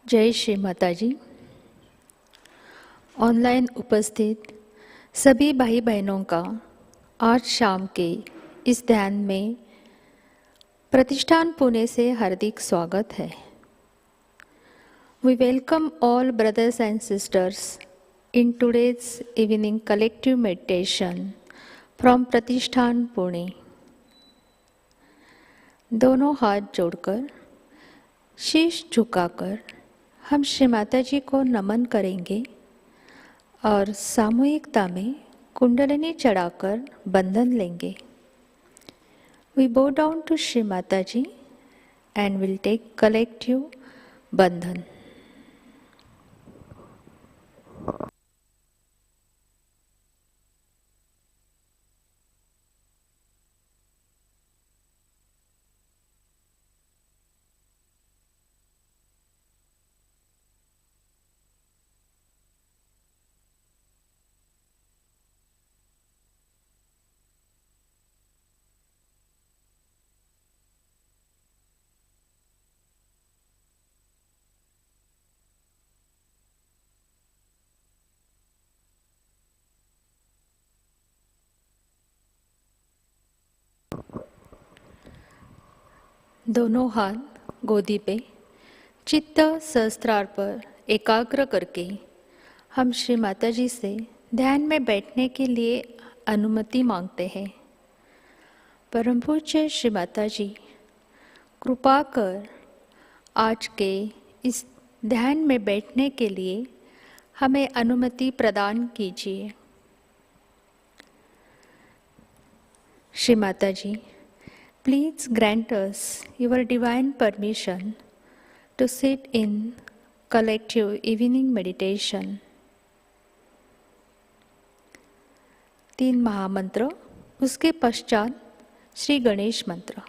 जय श्री माताजी। ऑनलाइन उपस्थित सभी भाई बहनों का आज शाम के इस ध्यान में प्रतिष्ठान पुणे से हार्दिक स्वागत है। We welcome all brothers and sisters in today's evening collective meditation from प्रतिष्ठान पुणे। दोनों हाथ जोड़कर, शीश झुकाकर हम श्री माताजी को नमन करेंगे और सामूहिकता में कुंडलिनी चढ़ाकर बंधन लेंगे। We bow down to Shri Mataji and will take collective बंधन। दोनों हाथ गोदी पे, चित्त सहस्त्रार पर एकाग्र करके हम श्री माताजी से ध्यान में बैठने के लिए अनुमति मांगते हैं। परम पूज्य श्री माताजी, कृपा कर आज के इस ध्यान में बैठने के लिए हमें अनुमति प्रदान कीजिए। श्री माताजी, please grant us your divine permission to sit in collective evening meditation। 3 महामंत्र, उसके पश्चात श्री गणेश मंत्र।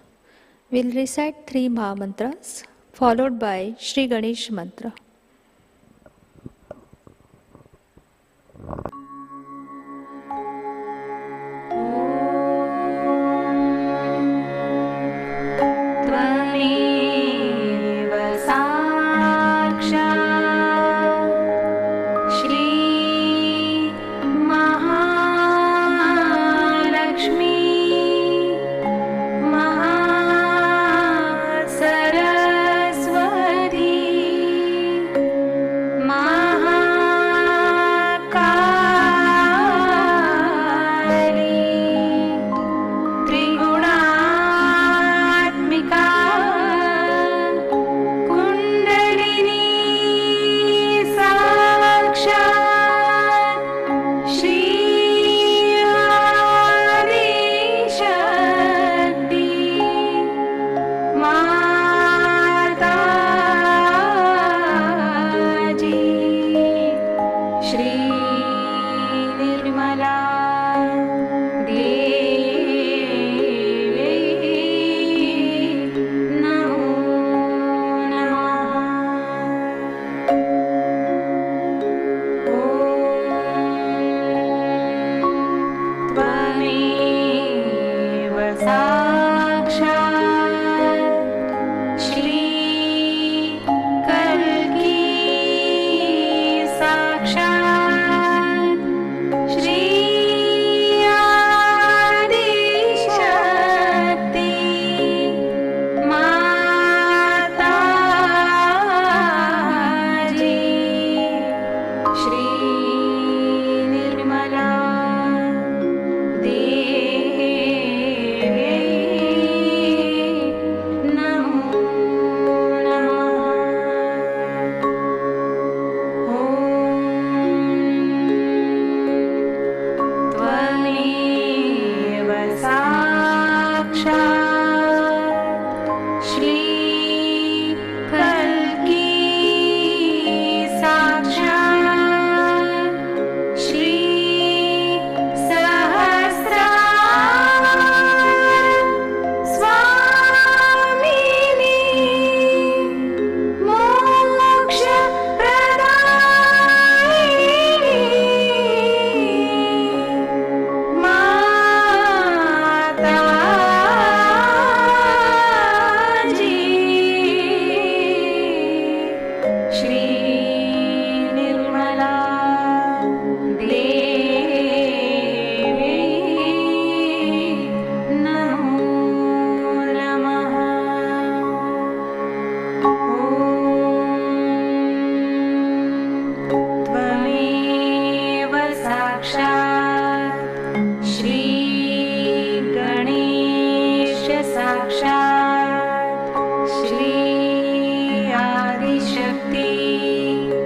We'll recite 3 महामंत्ras followed by Shri Ganesh मंत्र।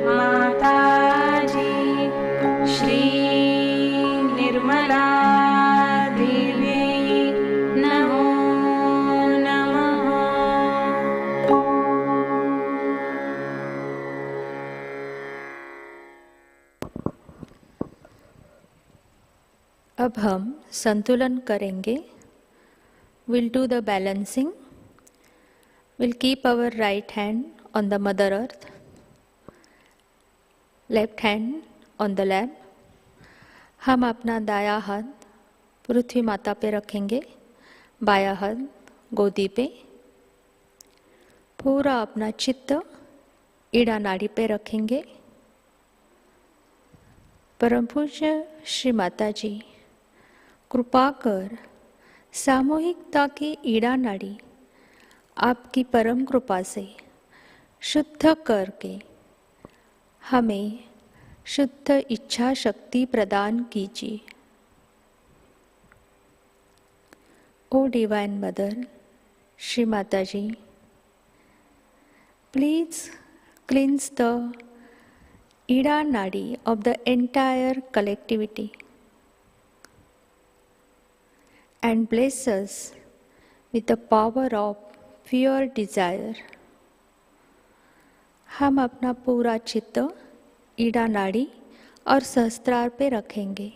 माताजी श्री निर्मला देवी नमो नमः। अब हम संतुलन करेंगे। We'll do the balancing. We'll keep our right hand on the Mother Earth, left hand on the lap. हम अपना दाया हाथ पृथ्वी माता पे रखेंगे, बाया हाथ गोदी पे। पूरा अपना चित्त ईड़ा नाड़ी पे रखेंगे। परम पूज्य श्री माता जी, कृपा कर सामूहिकता की ईड़ा नाड़ी आपकी परम कृपा से शुद्ध करके हमें शुद्ध इच्छा शक्ति प्रदान कीजिए। ओ divine mother Shri Mata ji, please क्लींस the Ida नाड़ी of the entire collectivity and bless us with the power of pure desire. हम अपना पूरा चित्त ईड़ा नाड़ी और सहस्त्रार पे रखेंगे।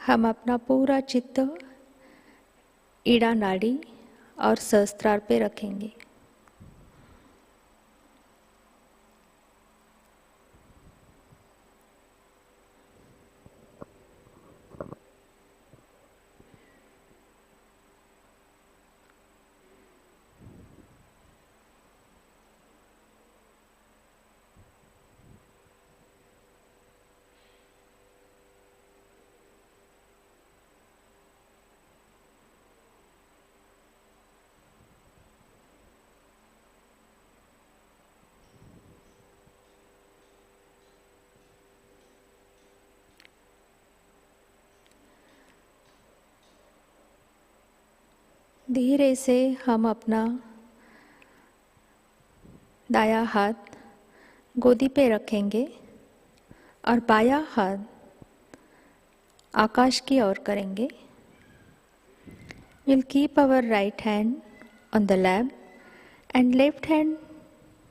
हम अपना पूरा चित्त ईड़ा नाड़ी और सहस्त्रार पे रखेंगे। धीरे से हम अपना दाया हाथ गोदी पे रखेंगे और बाया हाथ आकाश की ओर करेंगे। We'll keep our right hand on the lap and left hand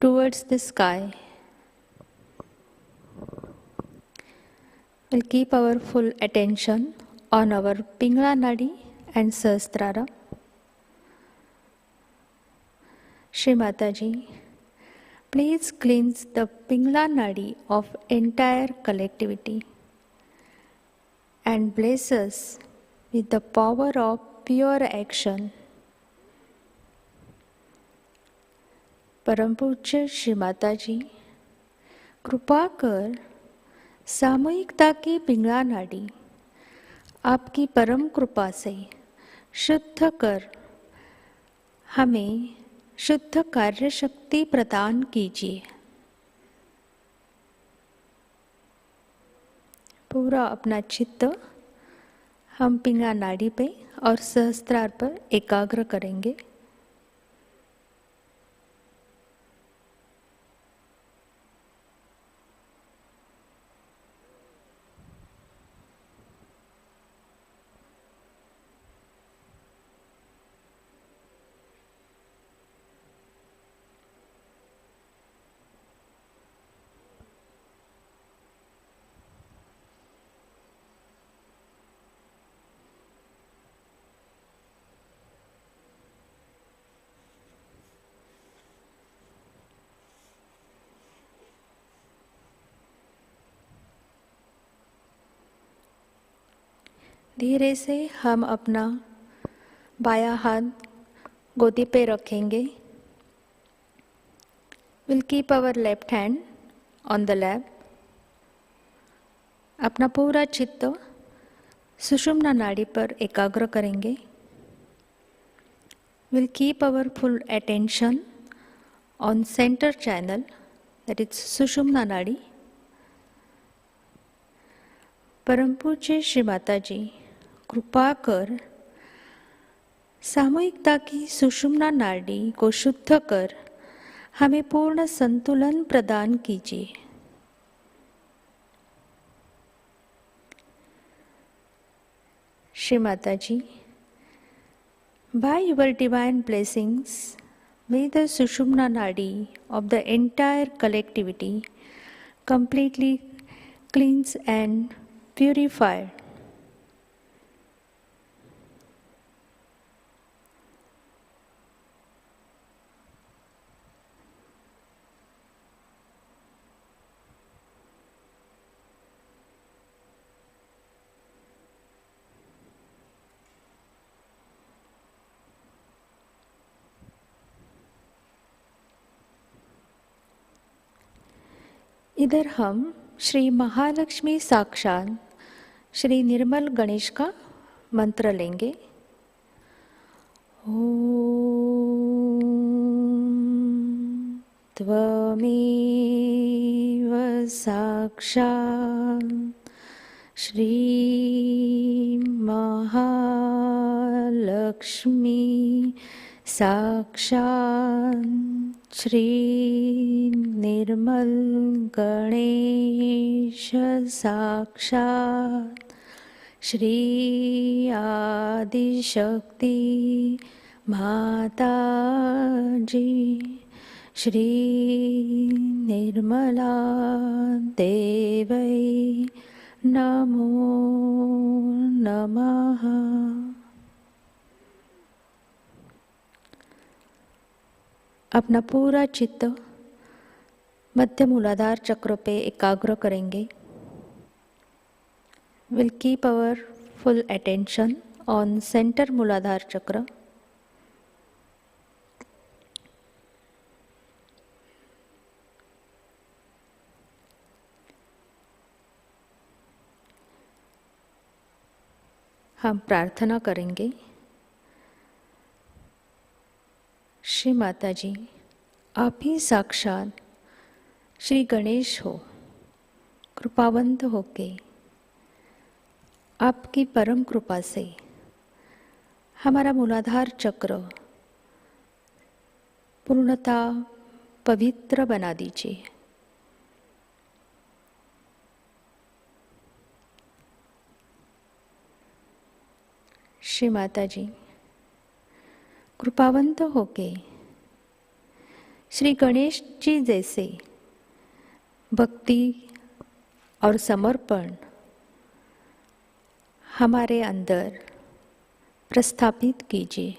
towards the sky. We'll keep our full attention on our Pingala Nadi and Sahasrara. Shri Mataji, please cleanse the Pingala Nadi of entire collectivity and bless us with the power of pure action. परम पूज्य श्री माताजी, कृपा कर सामूहिकता की पिंगला नाड़ी आपकी परम कृपा से शुद्ध कर हमें शुद्ध कार्य शक्ति प्रदान कीजिए। पूरा अपना चित्त हम पिंगला नाड़ी पे और सहस्त्रार पर एकाग्र करेंगे। धीरे से हम अपना बायां हाथ गोदी पे रखेंगे। We'll keep our left hand on the lap. अपना पूरा चित्त सुषुम्ना नाड़ी पर एकाग्र करेंगे। We'll keep our full attention on center channel, that is सुषुम्ना नाड़ी। परम पूज्य श्री माता जी, कृपा कर सामूहिकता की सुषुम्ना नाड़ी को शुद्ध कर हमें पूर्ण संतुलन प्रदान कीजिए। श्री माता जी, by your divine blessings, may the Sushumna Nadi of the entire collectivity completely cleanse and purify. इधर हम श्री महालक्ष्मी साक्षात श्री निर्मल गणेश का मंत्र लेंगे। ओम त्वमेव साक्षात् श्री महालक्ष्मी साक्षात् श्री निर्मल गणेश साक्षात् श्री आदिशक्ति माताजी श्री निर्मला देवै नमो नमः। अपना पूरा चित्त मध्य मूलाधार चक्र पे एकाग्र करेंगे। Will keep our full attention on centre Muladhara chakra. हम प्रार्थना करेंगे। श्री माता जी, आप ही साक्षात श्री गणेश हो। कृपावंत होके आपकी परम कृपा से हमारा मूलाधार चक्र पूर्णतः पवित्र बना दीजिए। श्री माता जी, कृपावंत होके श्री गणेश जी जैसे भक्ति और समर्पण हमारे अंदर प्रस्थापित कीजिए।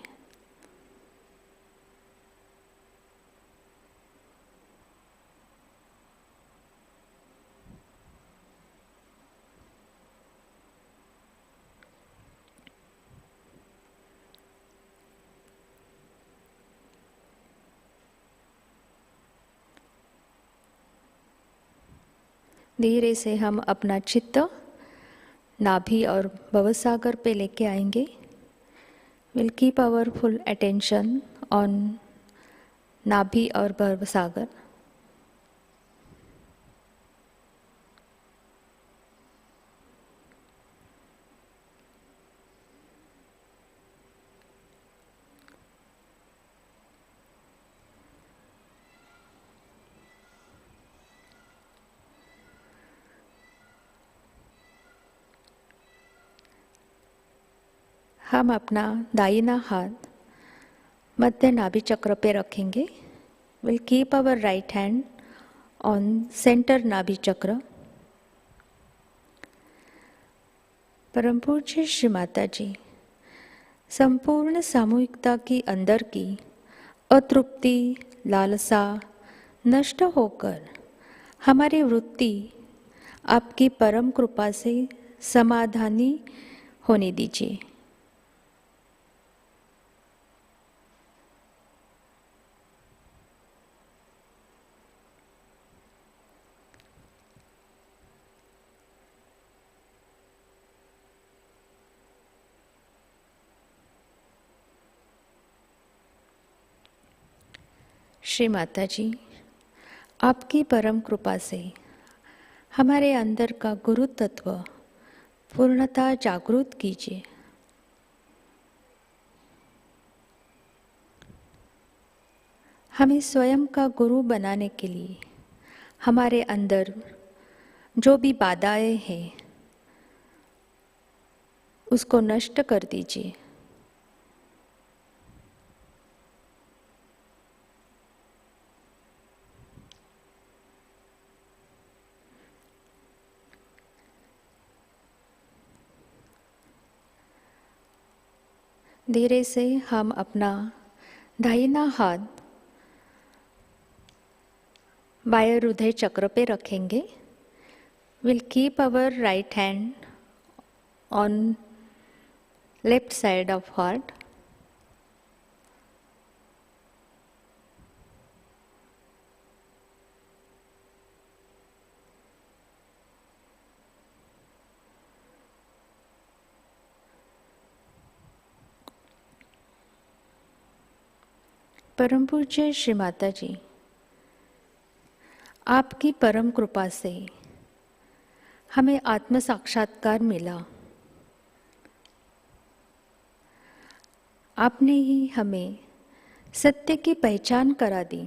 धीरे से हम अपना चित्त नाभि और भवसागर पे लेके आएंगे। Will keep our full attention on nabhi और भवसागर। हम अपना दाहिना हाथ मध्य नाभि चक्र पे रखेंगे। Will keep our right hand on centre Nabhi chakra. परम पूज्य श्री माता जी, संपूर्ण सामूहिकता की अंदर की अतृप्ति लालसा नष्ट होकर हमारी वृत्ति आपकी परम कृपा से समाधानी होने दीजिए। श्री माता जी, आपकी परम कृपा से हमारे अंदर का गुरु तत्व पूर्णतः जागृत कीजिए। हमें स्वयं का गुरु बनाने के लिए हमारे अंदर जो भी बाधाएं हैं उसको नष्ट कर दीजिए। धीरे से हम अपना दाहिना हाथ बाएं हृदय चक्र पे रखेंगे। Will keep our right hand on left side of heart. परम पूज्य श्री माता जी, आपकी परम कृपा से हमें आत्म साक्षात्कार मिला। आपने ही हमें सत्य की पहचान करा दी।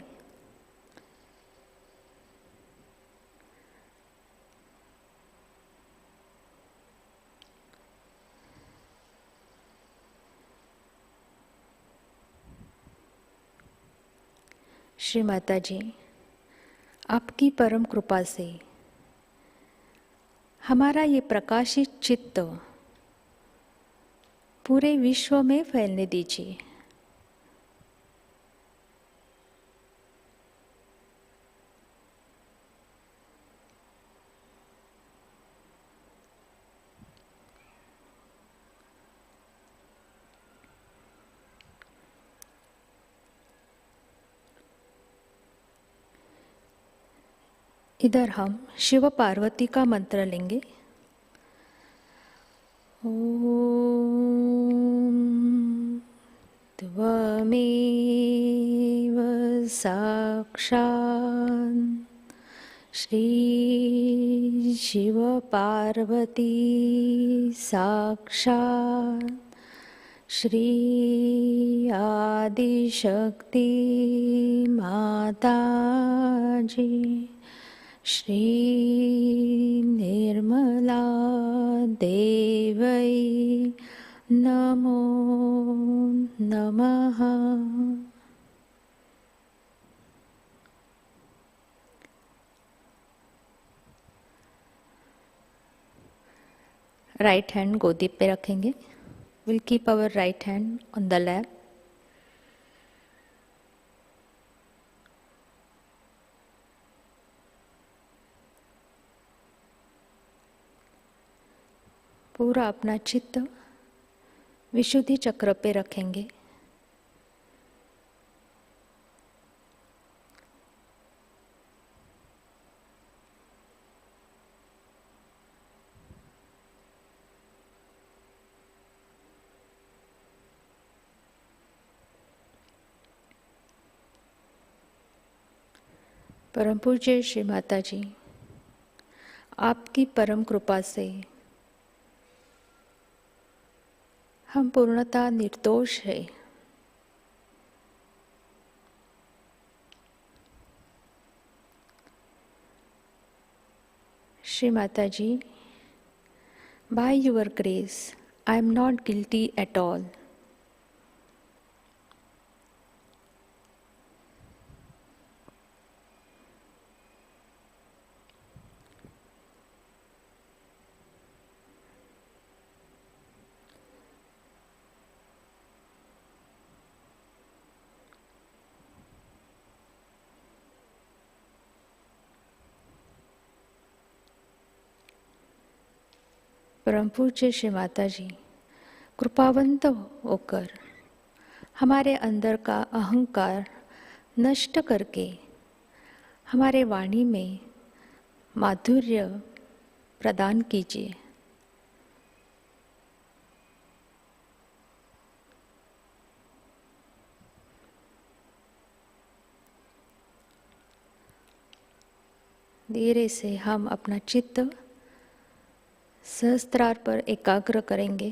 श्री माता जी, आपकी परम कृपा से हमारा ये प्रकाशित चित्त पूरे विश्व में फैलने दीजिए। इधर हम शिव पार्वती का मंत्र लेंगे। ओम त्वमेव साक्षात् श्री शिव पार्वती साक्षात् श्री आदिशक्ति माताजी श्री निर्मला देवै नमो नमः। राइट हैंड गोदी पे रखेंगे। Will keep our right hand on the lap. पूरा अपना चित्त विशुद्धि चक्र पे रखेंगे। परम पूज्य श्री माता जी, आपकी परम कृपा से हम पूर्णतः निर्दोष है। Shri Mata ji, by your grace I am not guilty at all. परम पूज्य श्री माता जी, कृपावंत होकर हमारे अंदर का अहंकार नष्ट करके हमारे वाणी में माधुर्य प्रदान कीजिए। धीरे से हम अपना चित्त सहस्त्रार पर एकाग्र करेंगे।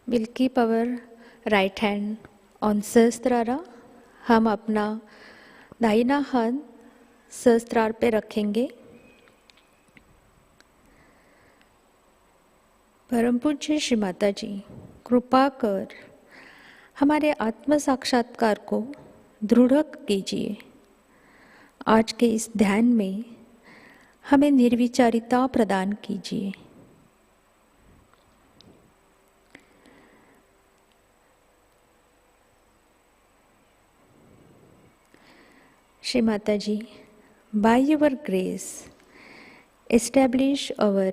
We'll keep our right hand on सहस्त्रारा. हम अपना दाहिना हाथ सहस्त्रार पे रखेंगे. परम पूज्य श्री माता जी, कृपा कर हमारे आत्म साक्षात्कार को दृढ़ कीजिए. आज के इस ध्यान में हमें निर्विचारिता प्रदान कीजिए. Shri Mataji, by your grace, establish our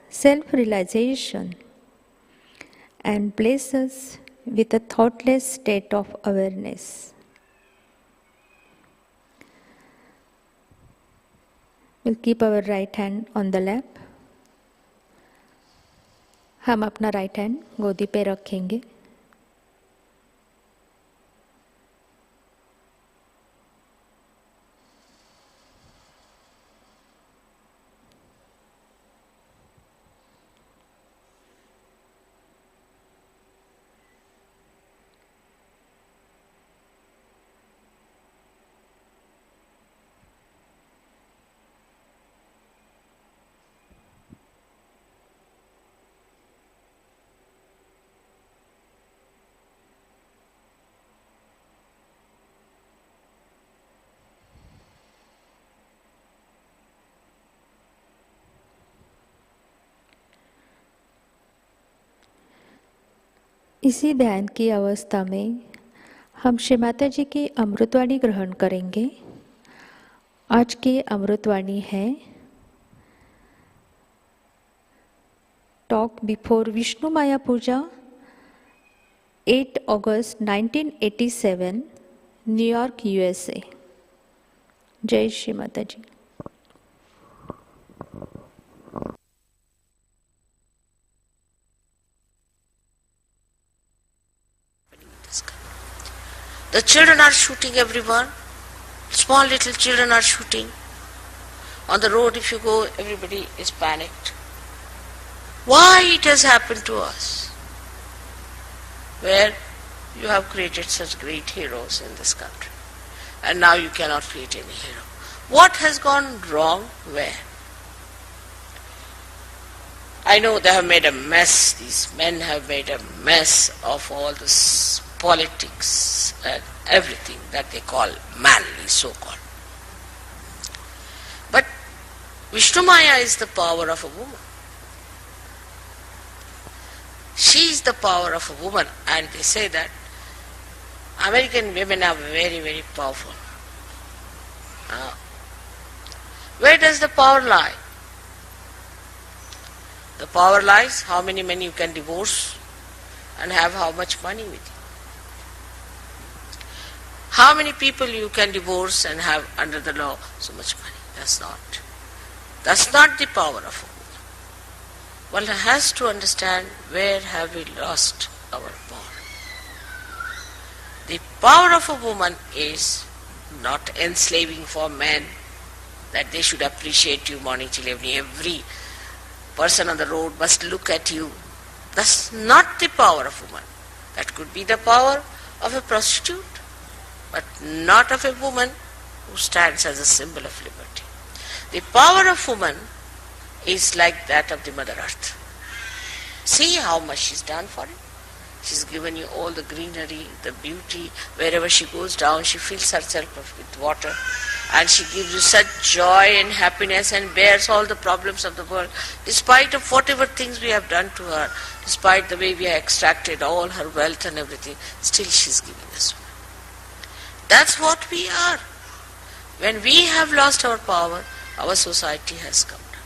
self-realization and bless us with a thoughtless state of awareness. We'll keep our right hand on the lap. हम अपना राइट हैंड गोदी पे रखेंगे. इसी ध्यान की अवस्था में हम श्री माता जी की अमृतवाणी ग्रहण करेंगे. आज की अमृतवाणी है टॉक बिफोर विष्णु माया पूजा 8 अगस्त 1987 न्यूयॉर्क USA. जय श्री माता जी. The children are shooting everyone. Small little children are shooting. On the road if you go, everybody is panicked. Why it has happened to us? Where you have created such great heroes in this country. And now you cannot create any hero. What has gone wrong where? I know they have made a mess. These men have made a mess of all this politics and everything that they call manly, so-called. But Vishnu Maya is the power of a woman. She is the power of a woman, and they say that American women are very, very powerful. Where does the power lie? The power lies how many men you can divorce and have how much money with you. How many people you can divorce and have under the law so much money? That's not the power of a woman. One has to understand where have we lost our power. The power of a woman is not enslaving for men, that they should appreciate you morning till evening. Every person on the road must look at you. That's not the power of a woman. That could be the power of a prostitute, but not of a woman who stands as a symbol of liberty. The power of woman is like that of the Mother Earth. See how much she's done for it. She's given you all the greenery, the beauty. Wherever she goes down, she fills herself with water, and she gives you such joy and happiness and bears all the problems of the world. Despite of whatever things we have done to her, despite the way we have extracted all her wealth and everything, still she's giving us. That's what we are. When we have lost our power, our society has come down.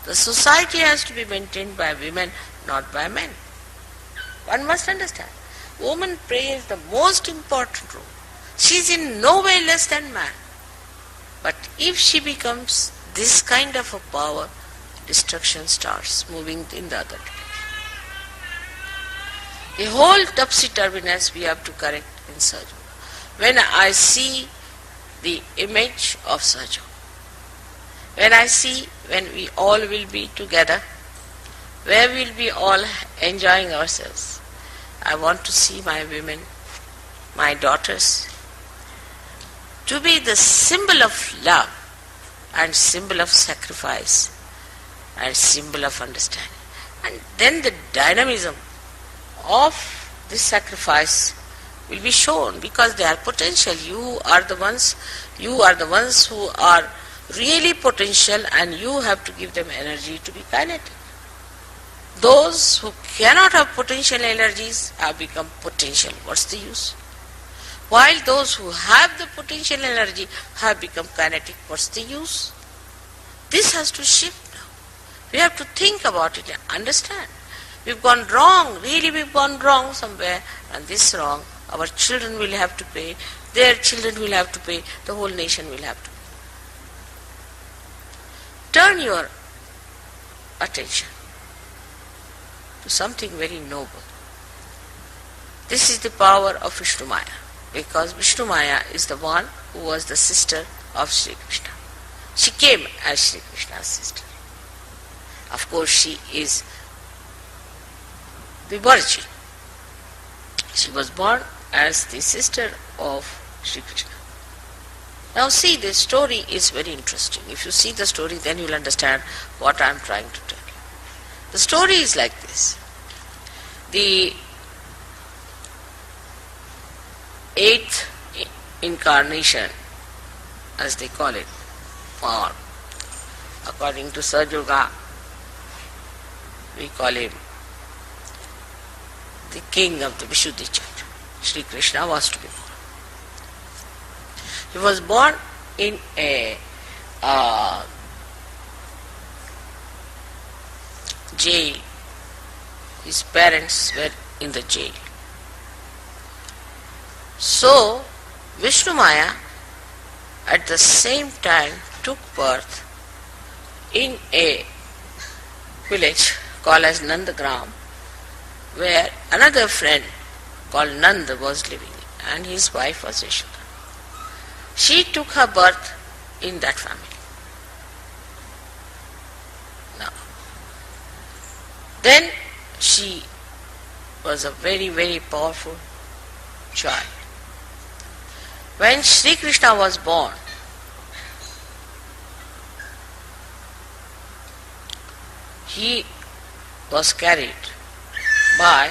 The society has to be maintained by women, not by men. One must understand. Woman plays the most important role. She is in no way less than man. But if she becomes this kind of a power, destruction starts moving in the other direction. The whole topsy-turviness we have to correct in Sahaja. When I see the image of Sahaja, when we all will be together, where we will be all enjoying ourselves, I want to see my women, my daughters, to be the symbol of love and symbol of sacrifice and symbol of understanding. And then the dynamism of this sacrifice will be shown, because they are potential. You are the ones who are really potential, and you have to give them energy to be kinetic. Those who cannot have potential energies have become potential. What's the use? While those who have the potential energy have become kinetic, what's the use? This has to shift now. We have to think about it and understand. We've gone wrong, really we've gone wrong somewhere, and this wrong, our children will have to pay, their children will have to pay, the whole nation will have to pay. Turn your attention to something very noble. This is the power of Vishnu Maya, because Vishnu Maya is the one who was the sister of Shri Krishna. She came as Shri Krishna's sister. Of course, she is the virgin. She was born as the sister of Shri Krishna. Now see, this story is very interesting. If you see the story, then you will understand what I am trying to tell you. The story is like this. The 8th incarnation, as they call it, or according to Sahajayoga, we call him the king of the Vishuddhi Chakra. Shri Krishna was to be born. He was born in a jail. His parents were in the jail. So, Vishnu Maya at the same time took birth in a village called as Nandagram, where another friend called Nanda was living, and his wife was Yashoda. She took her birth in that family. Now, then she was a very, very powerful child. When Shri Krishna was born, he was carried by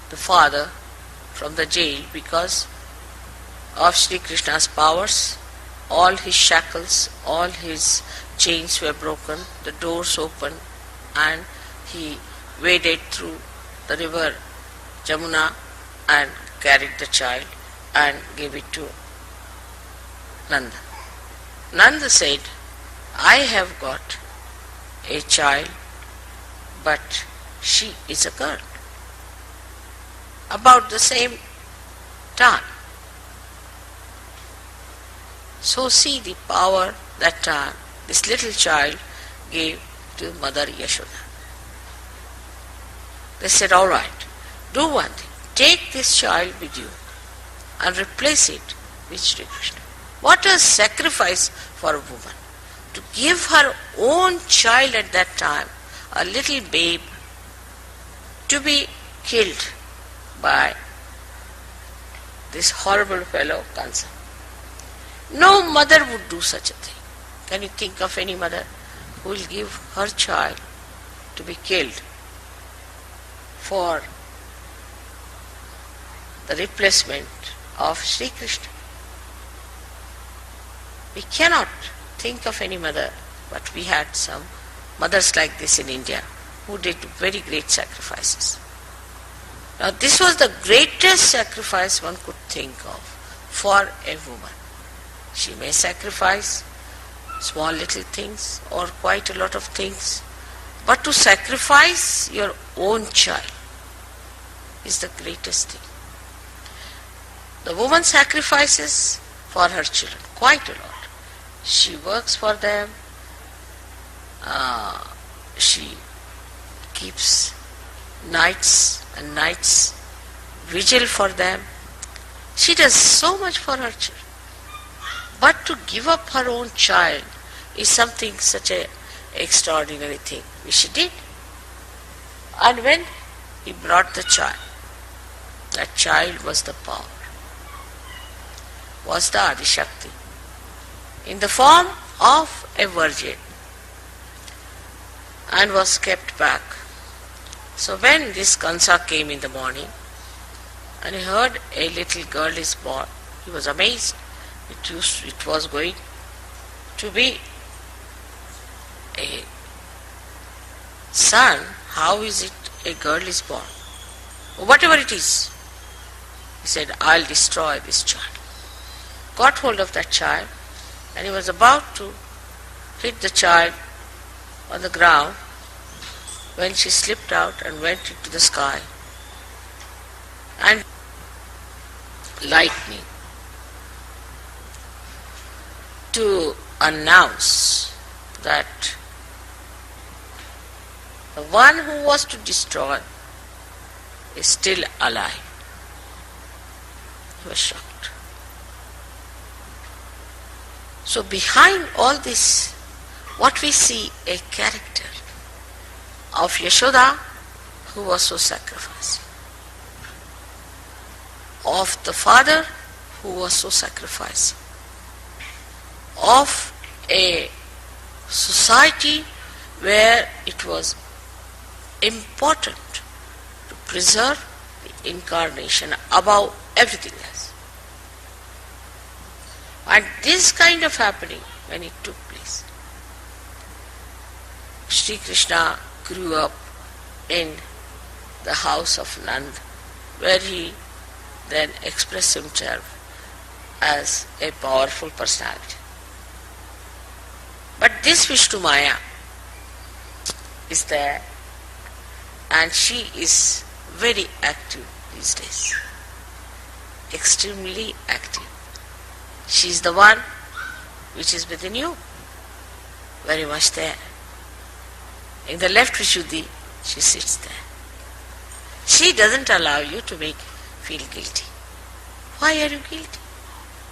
the father from the jail because of Shri Krishna's powers. All his shackles, all his chains were broken, the doors opened, and he waded through the river Jamuna and carried the child and gave it to Nanda. Nanda said, I have got a child, but she is a girl. About the same time. So see the power that time this little child gave to Mother Yashoda. They said, all right, do one thing. Take this child with you and replace it with Shri Krishna. What a sacrifice for a woman to give her own child at that time, a little babe, to be killed by this horrible fellow Kansa. No mother would do such a thing. Can you think of any mother who will give her child to be killed for the replacement of Shri Krishna? We cannot think of any mother, but we had some mothers like this in India who did very great sacrifices. Now this was the greatest sacrifice one could think of for a woman. She may sacrifice small little things or quite a lot of things, but to sacrifice your own child is the greatest thing. The woman sacrifices for her children quite a lot. She works for them, she keeps nights and nights vigil for them. She does so much for her children. But to give up her own child is something such an extraordinary thing which she did. And when he brought the child, That child was the power, was the Adishakti, in the form of a virgin, and was kept back. So when this Kansa came in the morning and he heard a little girl is born, he was amazed. It was going to be a son. How is it a girl is born? Whatever it is, he said, I'll destroy this child. Got hold of that child, and he was about to hit the child on the ground when she slipped out and went into the sky. And lightning to announce that the one who was to destroy is still alive. He was shocked. So behind all this, what we see, a character of Yashoda, who was so sacrificing, of the father who was so sacrificing, of a society where it was important to preserve the incarnation above everything else. And this kind of happening, when it took place, Shri Krishna grew up in the house of Nand, where he then expressed himself as a powerful personality. But this Vishnu Maya is there, and she is very active these days, extremely active. She is the one which is within you, very much there. In the left Vishuddhi, she sits there. She doesn't allow you to feel guilty. Why are you guilty?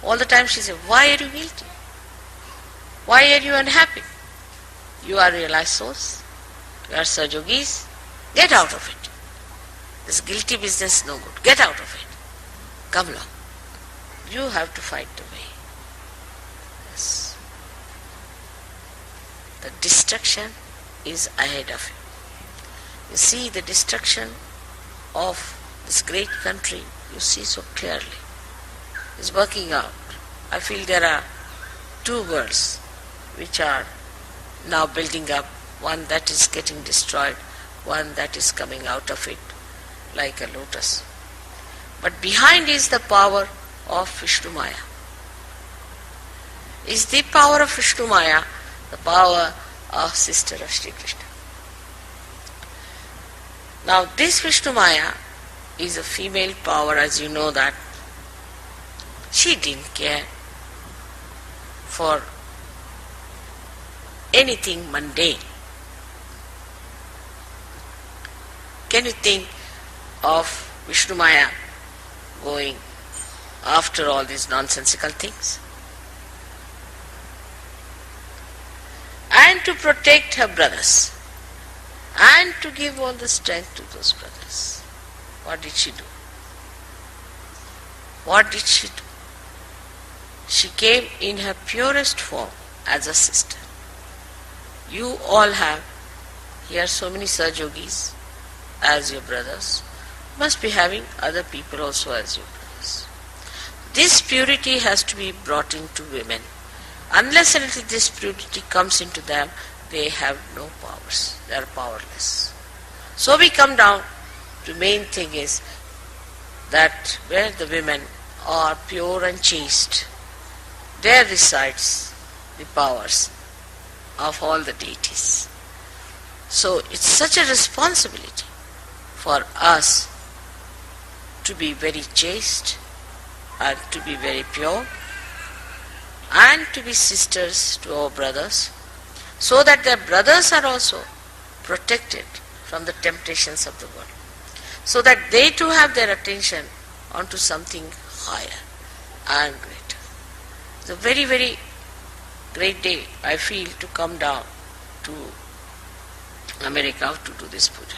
All the time she says, why are you guilty? Why are you unhappy? You are realized souls. You are Sahajayogis. Get out of it. This guilty business is no good. Get out of it. Come along. You have to fight the way. Yes. The destruction is ahead of you. You see the destruction of this great country, you see so clearly. It's working out. I feel there are two worlds which are now building up, one that is getting destroyed, one that is coming out of it like a lotus. But behind is the power of Vishnu Maya. Is the power of Vishnu Maya the power of sister of Shri Krishna? Now this Vishnu Maya is a female power, as you know that. She didn't care for anything mundane. Can you think of Vishnu Maya going after all these nonsensical things? And to protect her brothers, and to give all the strength to those brothers. What did she do? What did she do? She came in her purest form as a sister. You all have here so many Sahajayogis as your brothers. Must be having other people also as your brothers. This purity has to be brought into women. Unless and until this purity comes into them, they have no powers. They are powerless. So we come down to main thing is that where the women are pure and chaste, there resides the powers of all the deities. So it's such a responsibility for us to be very chaste and to be very pure and to be sisters to our brothers, so that their brothers are also protected from the temptations of the world, so that they too have their attention onto something higher and greater. It's a very, very great day, I feel, to come down to America to do this puja.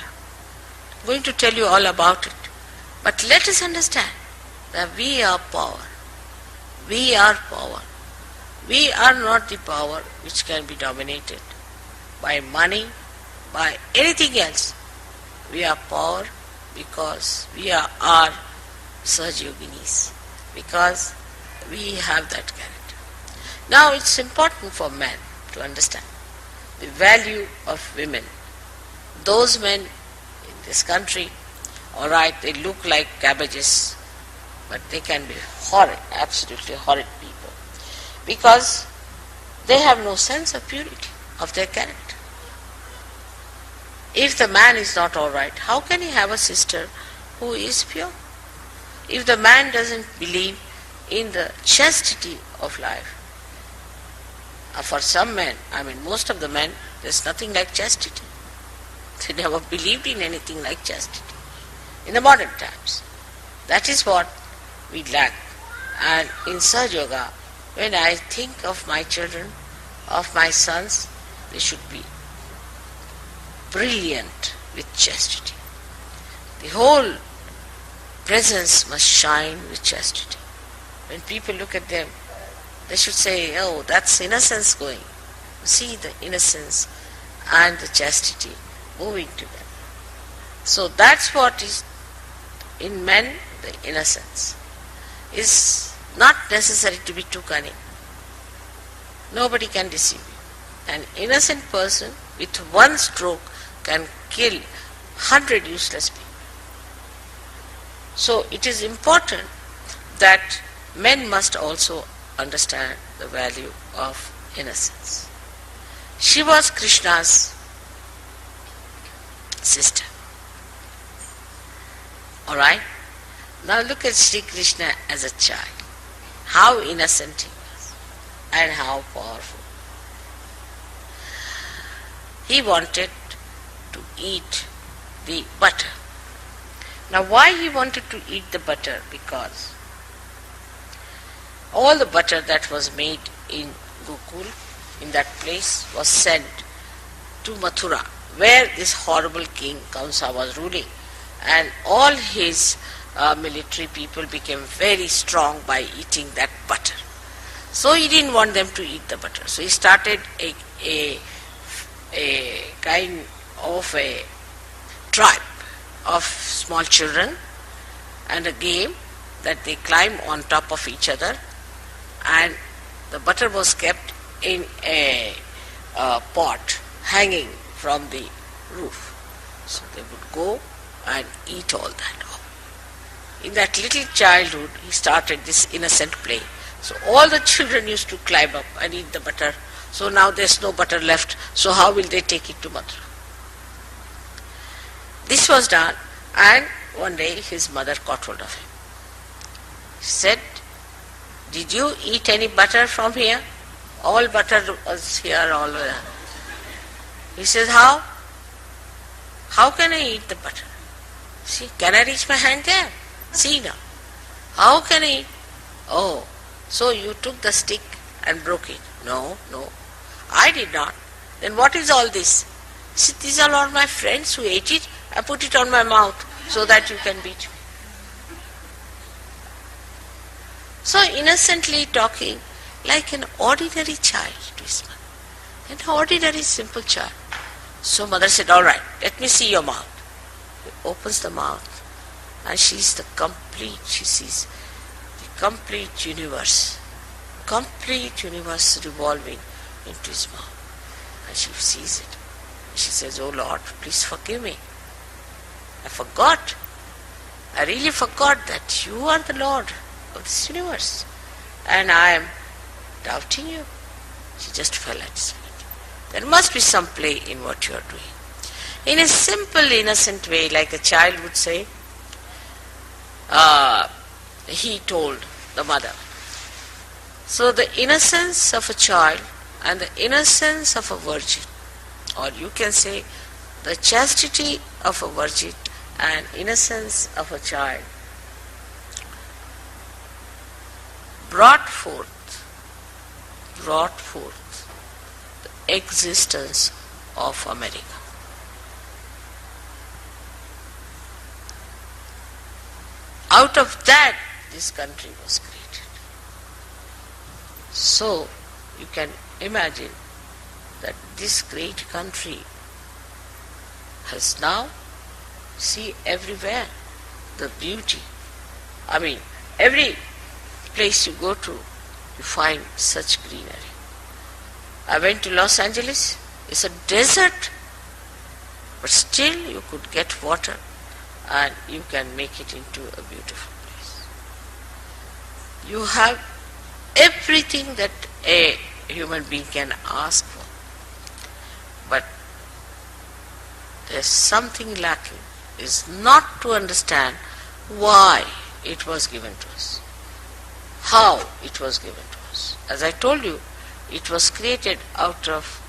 I'm going to tell you all about it. But let us understand that we are power. We are power. We are not the power which can be dominated by money, by anything else. We are power because we are Sahajayoginis, because we have that character. Now it's important for men to understand the value of women. Those men in this country, alright, they look like cabbages, but they can be horrid, absolutely horrid people, because they have no sense of purity of their character. If the man is not alright, how can he have a sister who is pure? If the man doesn't believe in the chastity of life, for some men, most of the men, there's nothing like chastity. They never believed in anything like chastity in the modern times. That is what we lack. And in Sahajayoga, when I think of my children, of my sons, they should be brilliant with chastity. The whole presence must shine with chastity. When people look at them, they should say, oh, that's innocence going. See the innocence and the chastity moving together. So that's what is in men, the innocence. Is not necessary to be too cunning. Nobody can deceive you. An innocent person with one stroke can kill 100 useless people. So it is important that men must also understand the value of innocence. She was Krishna's sister. Alright? Now look at Shri Krishna as a child. How innocent he was and how powerful. He wanted to eat the butter. Now why he wanted to eat the butter? Because all the butter that was made in Gokul, in that place, was sent to Mathura, where this horrible king Kamsa was ruling, and all his military people became very strong by eating that butter. So he didn't want them to eat the butter. So he started a kind of a tribe of small children and a game that they climb on top of each other, and the butter was kept in a pot hanging from the roof. So they would go and eat all that. In that little childhood, he started this innocent play. So all the children used to climb up and eat the butter. So now there's no butter left. So how will they take it to Mathura? This was done, and one day his mother caught hold of him. She said, "Did you eat any butter from here? All butter was here, all there." He says, "How? How can I eat the butter? See, can I reach my hand there? See now. How can I eat? Oh, so you took the stick and broke it." No, I did not. Then what is all this? See, these are all my friends who ate it. I put it on my mouth so that you can beat me. So innocently talking like an ordinary child to his mother. An ordinary simple child. So mother said, "All right, let me see your mouth." He opens the mouth and she sees the complete universe revolving into his mouth. And she sees it. She says, "Oh Lord, please forgive me. I really forgot that you are the Lord of this universe. And I am doubting you." She just fell at his feet. There must be some play in what you are doing. In a simple, innocent way, like a child would say, he told the mother. So the innocence of a child and the innocence of a virgin, or you can say the chastity of a virgin and innocence of a child, brought forth the existence of America. Out of that, this country was created. So, you can imagine that this great country has now, see everywhere the beauty. I mean, every place you go to, you find such greenery. I went to Los Angeles, it's a desert, but still you could get water and you can make it into a beautiful place. You have everything that a human being can ask for. But there's something lacking, is not to understand why it was given to us, how it was given to us. As I told you, it was created out of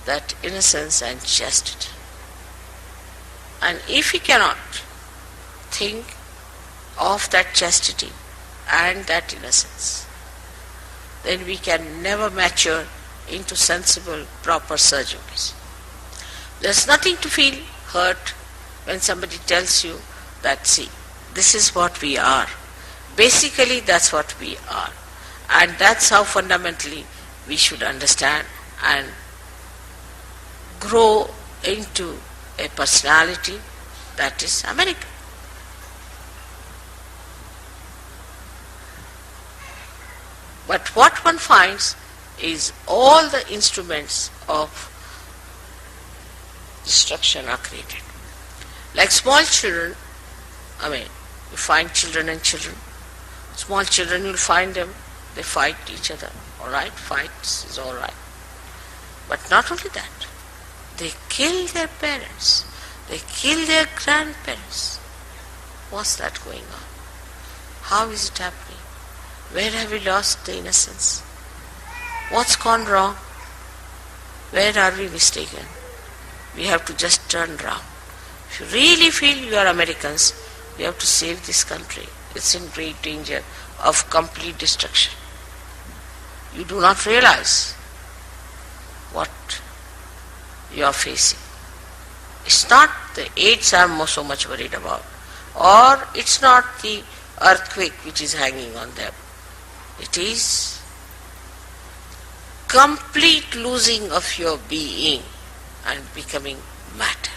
that innocence and chastity. And if we cannot think of that chastity and that innocence, then we can never mature into sensible, proper Sahajogis. There's nothing to feel hurt when somebody tells you that, see, this is what we are. Basically, that's what we are. And that's how fundamentally we should understand and grow into a personality that is American. But what one finds is all the instruments of destruction are created. Like small children, I mean, you find children and children. Small children, you'll find them, they fight each other. Alright, fights is alright. But not only that, they kill their parents, they kill their grandparents. What's that going on? How is it happening? Where have we lost the innocence? What's gone wrong? Where are we mistaken? We have to just turn round. If you really feel you are Americans, you have to save this country. It's in great danger of complete destruction. You do not realize what you are facing. It's not the AIDS I'm so much worried about, or it's not the earthquake which is hanging on them. It is complete losing of your being and becoming matter.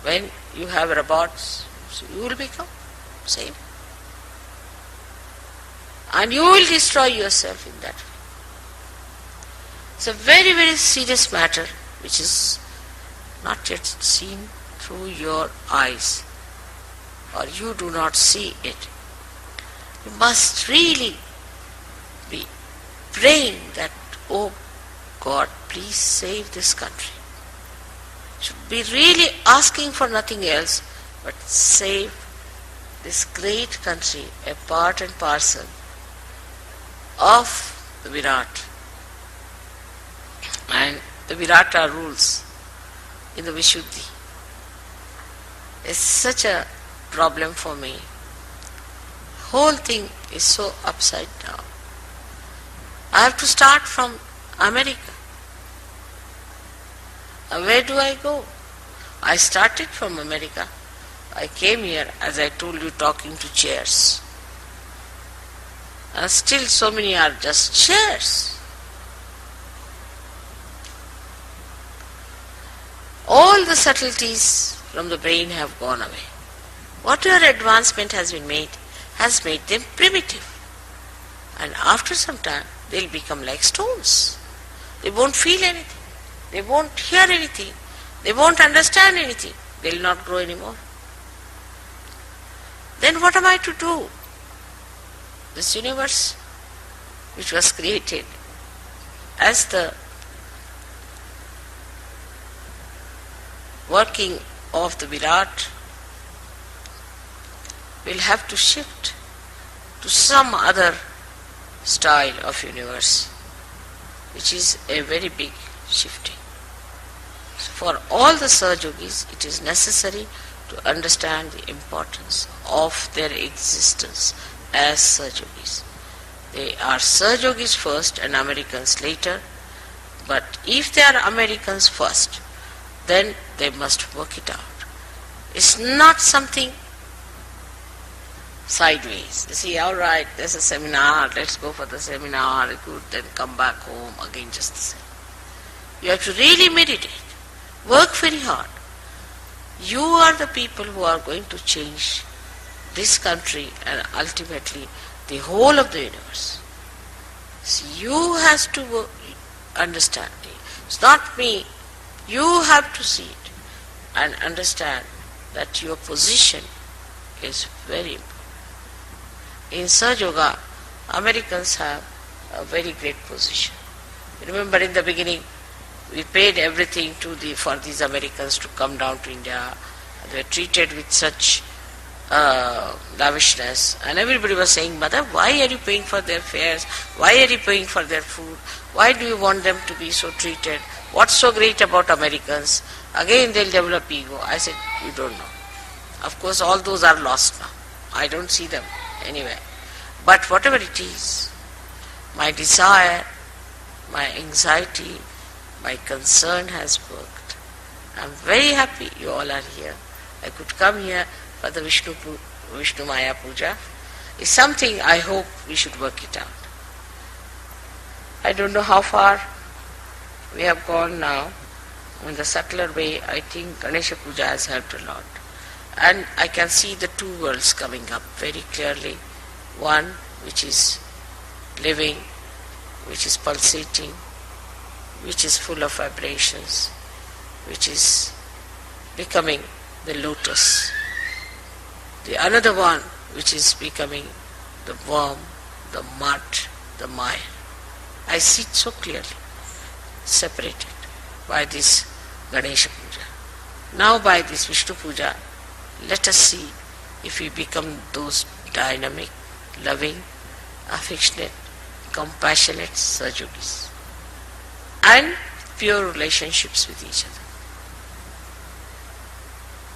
When you have robots, so you will become same. And you will destroy yourself in that way. It's a very, very serious matter which is not yet seen through your eyes, or you do not see it. You must really be praying that, oh God, please save this country. You should be really asking for nothing else but save this great country, a part and parcel of the Virat. And the Virata rules in the Vishuddhi. It's such a problem for me. Whole thing is so upside down. I have to start from America. Where do I go? I started from America. I came here, as I told you, talking to chairs. And still so many are just chairs. All the subtleties from the brain have gone away. Whatever advancement has been made has made them primitive. And after some time, they'll become like stones. They won't feel anything. They won't hear anything. They won't understand anything. They'll not grow anymore. Then what am I to do? This universe, which was created as the working of the Virat, will have to shift to some other style of universe, which is a very big shifting. So for all the Sahajogis, it is necessary to understand the importance of their existence as Sahajogis. They are Sahajogis first and Americans later, but if they are Americans first, then they must work it out. It's not something sideways. You see, all right, there's a seminar, let's go for the seminar, good, then come back home, again just the same. You have to really meditate, work very hard. You are the people who are going to change this country and ultimately the whole of the universe. So you have to understand it. It's not me. You have to see it and understand that your position is very important. In Sahajayoga, Americans have a very great position. Remember in the beginning, we paid everything for these Americans to come down to India. They were treated with such lavishness, and everybody was saying, Mother, why are you paying for their fares? Why are you paying for their food? Why do you want them to be so treated? What's so great about Americans? Again they'll develop ego. I said, you don't know. Of course all those are lost now. I don't see them anywhere. But whatever it is, my desire, my anxiety, my concern has worked. I'm very happy you all are here. I could come here for the Vishnu Maya Puja. It's something I hope we should work it out. I don't know how far we have gone now. In the subtler way, I think Ganesha Puja has helped a lot. And I can see the two worlds coming up very clearly. One which is living, which is pulsating, which is full of vibrations, which is becoming the lotus. The another one which is becoming the worm, the mud, the mire. I see it so clearly, separated by this Ganesha Puja. Now by this Vishnu Puja, let us see if we become those dynamic, loving, affectionate, compassionate Sahajogis and pure relationships with each other,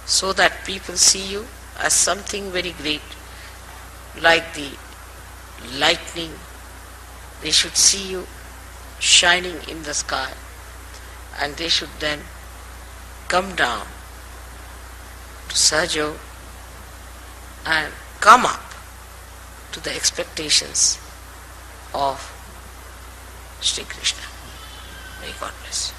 so that people see you as something very great, like the lightning. They should see you shining in the sky, and they should then come down to Sahaja and come up to the expectations of Shri Krishna. May God bless you.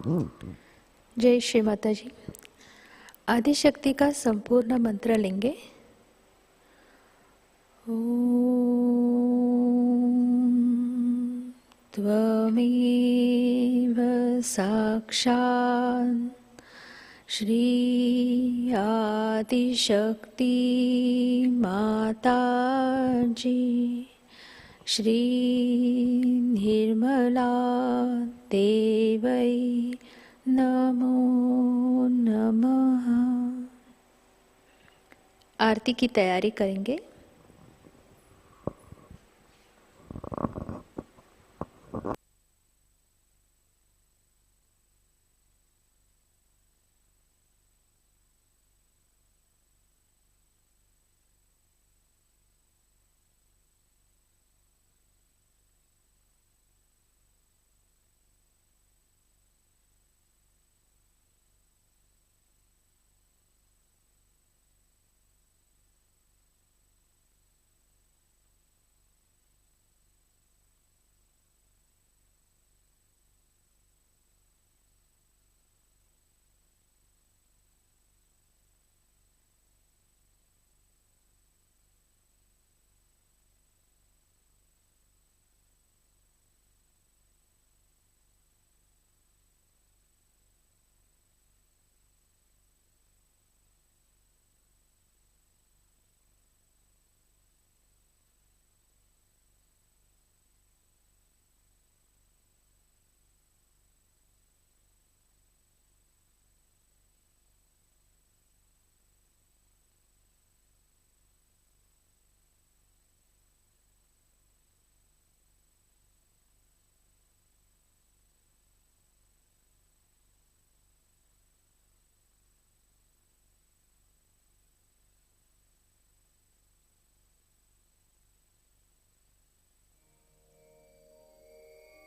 जय श्री माता जी। आदिशक्ति का संपूर्ण मंत्र लेंगे। ओम त्वमेव साक्षात् श्री आदिशक्ति माताजी श्री निर्मला देवै नमो नमः। आरती की तैयारी करेंगे।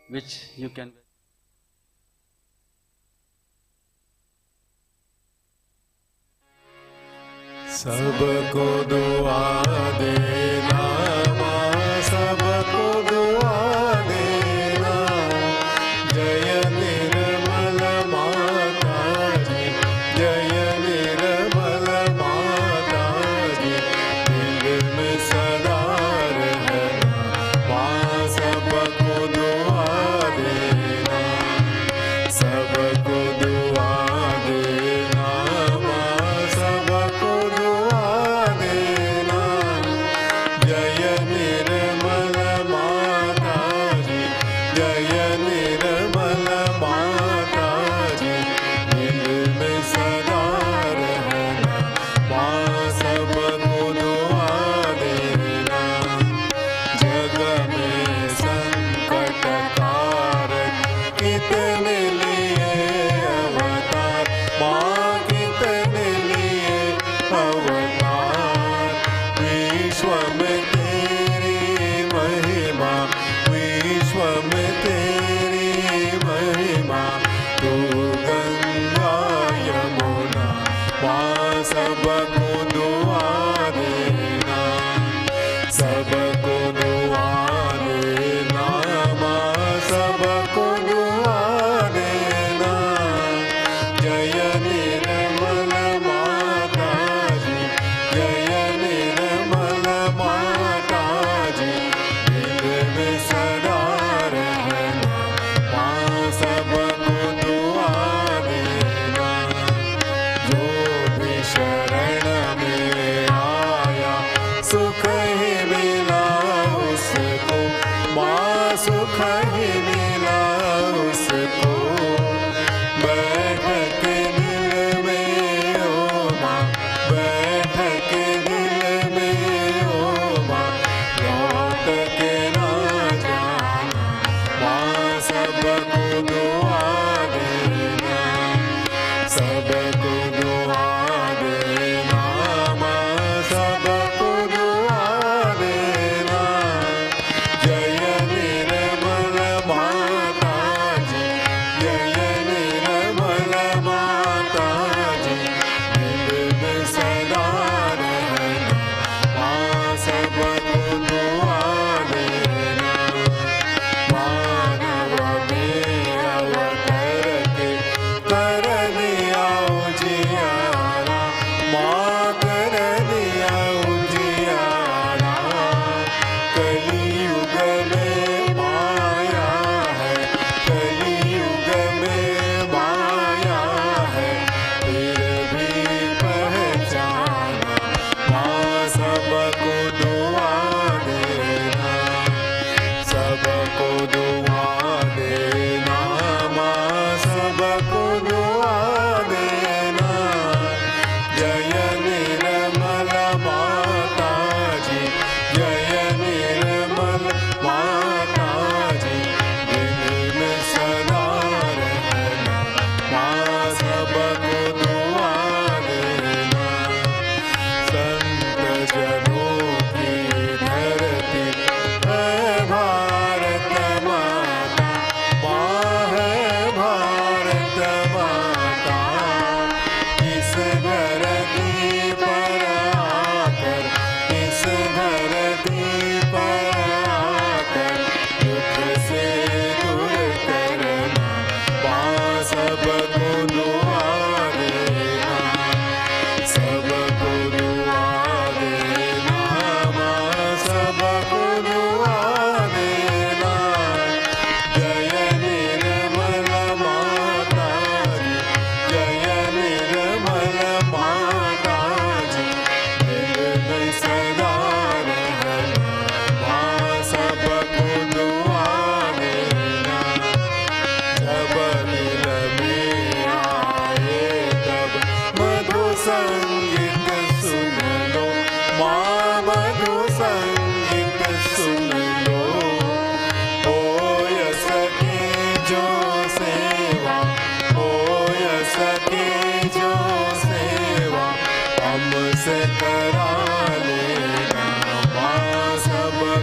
which you can सबको दुआ देना माँ, सबको दुआ देना। जय निर्मल माता जी, जय निर्मल माता जी, दिल में सदा रहना माँ, सबको दुआ देना, सबको दुआ देना माँ, सबको दुआ देना।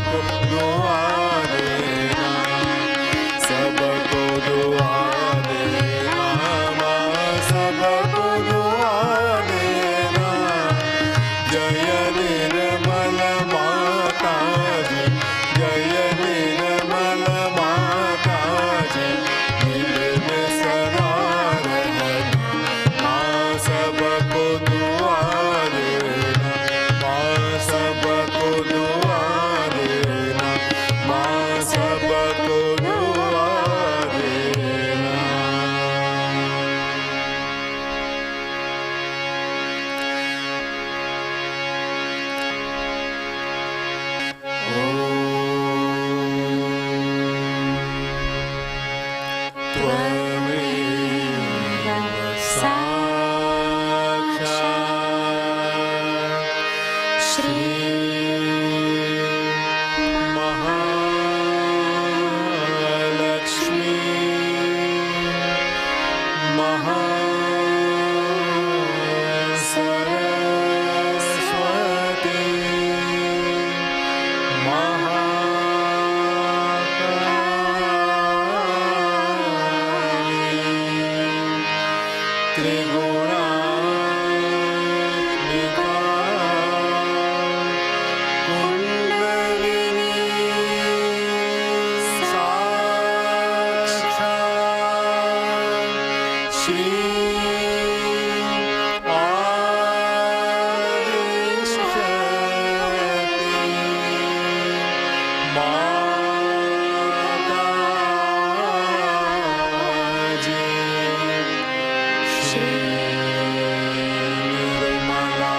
सबको दुआ देना, सबको दुआ देना, माँ सबको दुआ देना। जय निर्मल माता जी, जय निर्मल माता जी, दिल में सदा रहना, माँ सबको दुआ देना, माँ सबको दुआ देना, माँ सबको दुआ देना। त्वमेव साक्षात् श्री महालक्ष्मी महासरस्वती महाकाली त्रिगुणात्मिका कुण्डलिनी साक्षात् श्री माताजी, श्री निर्मला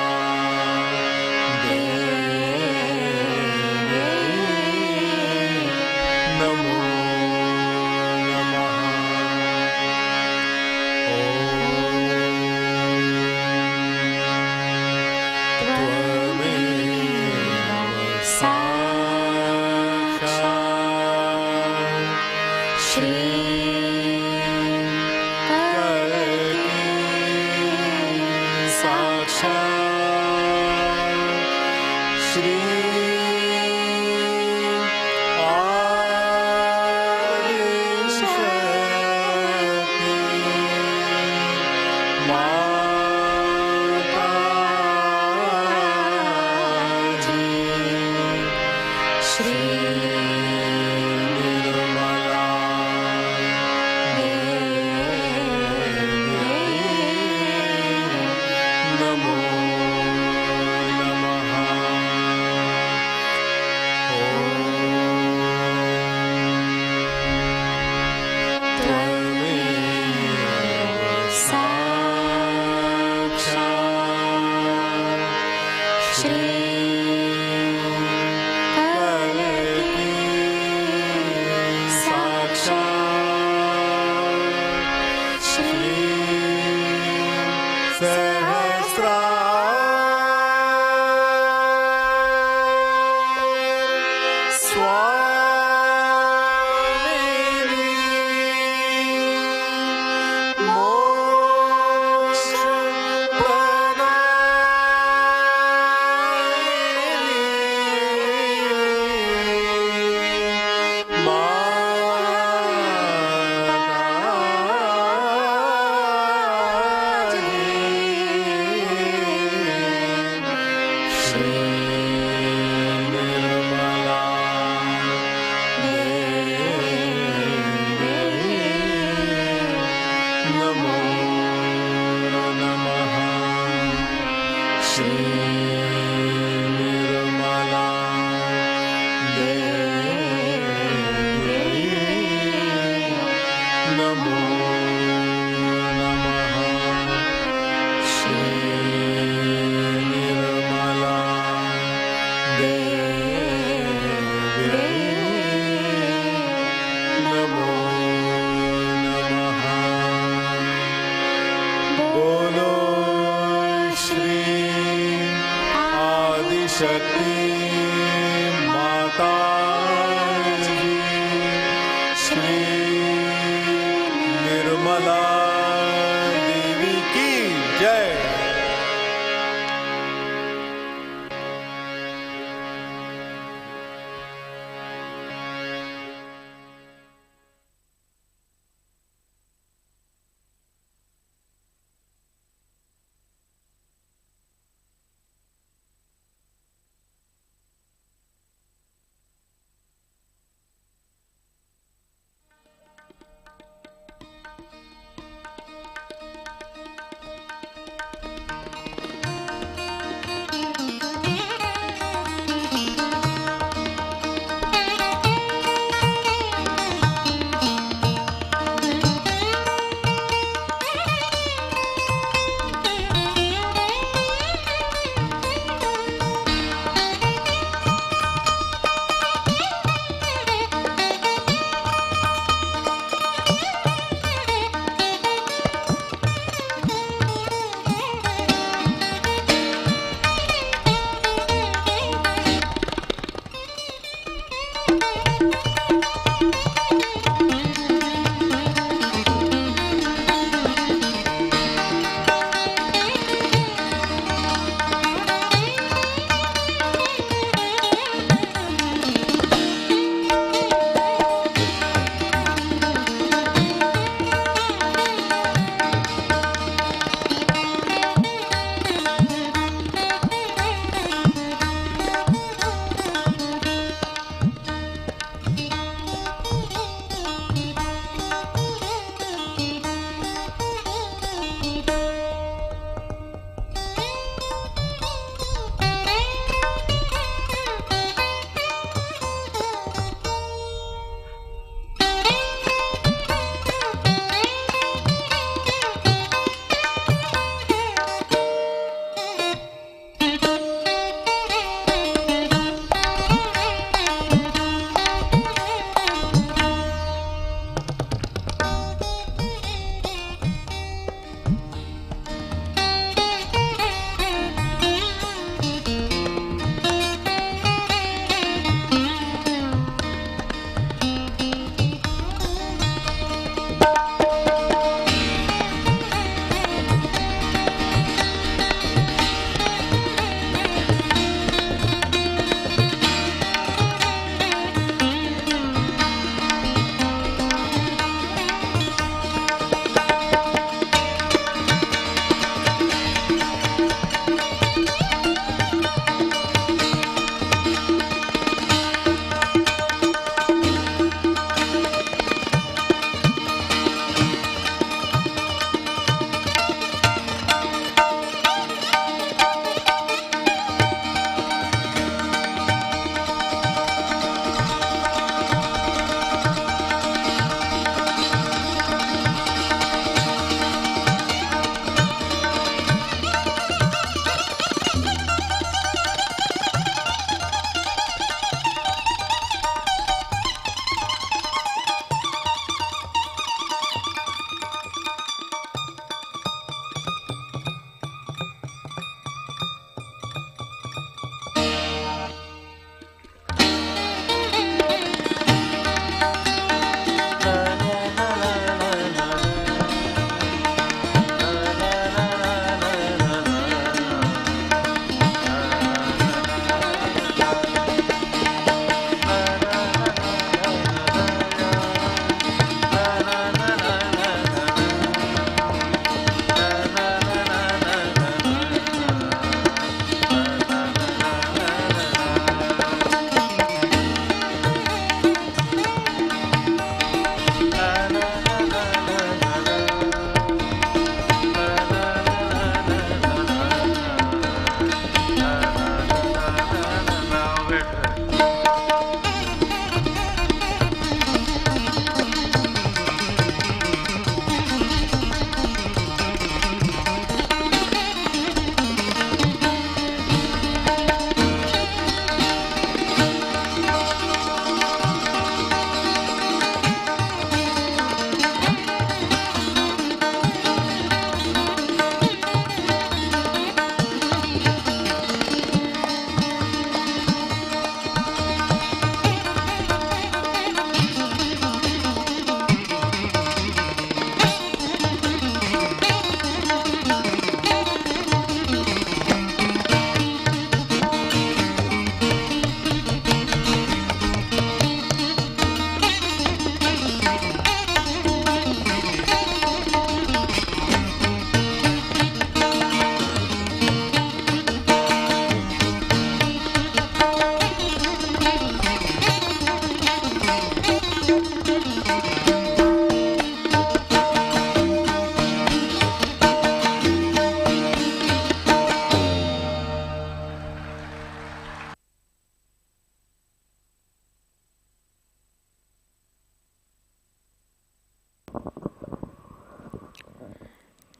देवी नमो नमः। त्वमेव साक्षात् श्री साक्षात् श्री आदिशक्ति माताजी, श्री निर्मला देवी नमो नमः। त्वमेव साक्षात् श्री साक्षात् श्री स्वामिनी मोक्ष प्रदायिनी माताजी, श्री निर्मला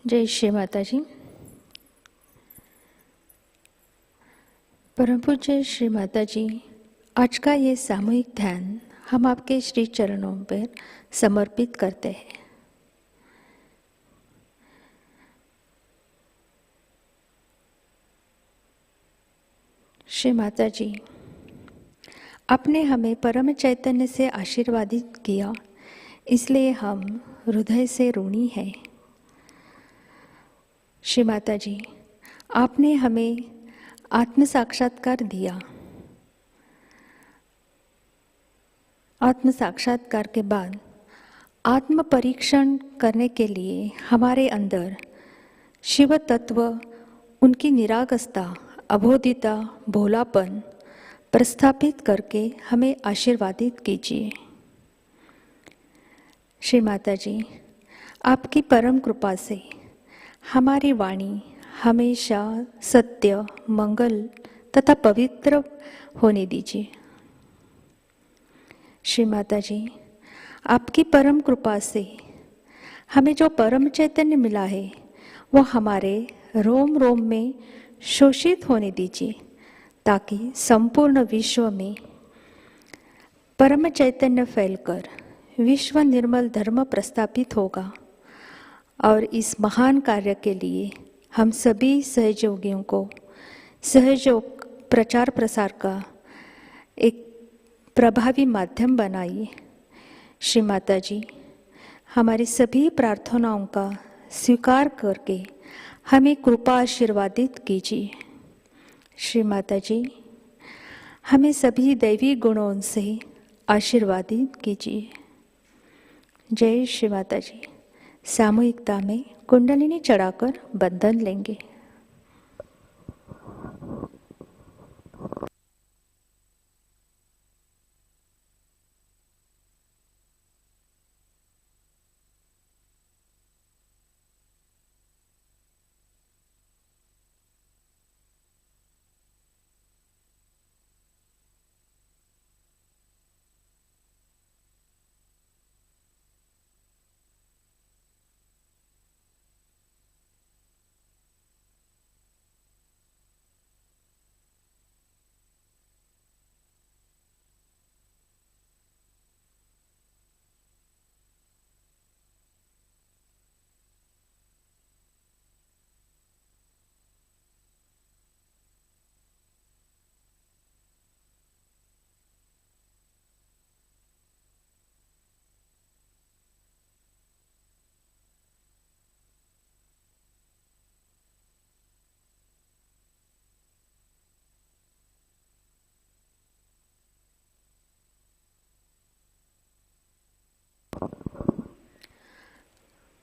जय श्री माताजी। परम पूज्य श्री माताजी, आज का ये सामूहिक ध्यान हम आपके श्री चरणों पर समर्पित करते हैं। श्री माताजी, आपने हमें परम चैतन्य से आशीर्वादित किया, इसलिए हम हृदय से ऋणी हैं। श्री माता जी, आपने हमें आत्म साक्षात्कार दिया। आत्म साक्षात्कार के बाद आत्म परीक्षण करने के लिए हमारे अंदर शिव तत्व, उनकी निरागसता, अबोधिता, भोलापन प्रस्थापित करके हमें आशीर्वादित कीजिए। श्री माता जी, आपकी परम कृपा से हमारी वाणी हमेशा सत्य, मंगल तथा पवित्र होने दीजिए। श्री माता जी, आपकी परम कृपा से हमें जो परम चैतन्य मिला है वो हमारे रोम रोम में शोषित होने दीजिए, ताकि संपूर्ण विश्व में परम चैतन्य फैलकर विश्व निर्मल धर्म प्रस्थापित होगा। और इस महान कार्य के लिए हम सभी सहयोगियों को सहयोग प्रचार प्रसार का एक प्रभावी माध्यम बनाइए। श्री माता जी, हमारी सभी प्रार्थनाओं का स्वीकार करके हमें कृपा आशीर्वादित कीजिए। श्री माता जी, हमें सभी दैवी गुणों से आशीर्वादित कीजिए। जय श्री माता जी। सामूहिकता में कुंडलिनी चढ़ाकर बंधन लेंगे।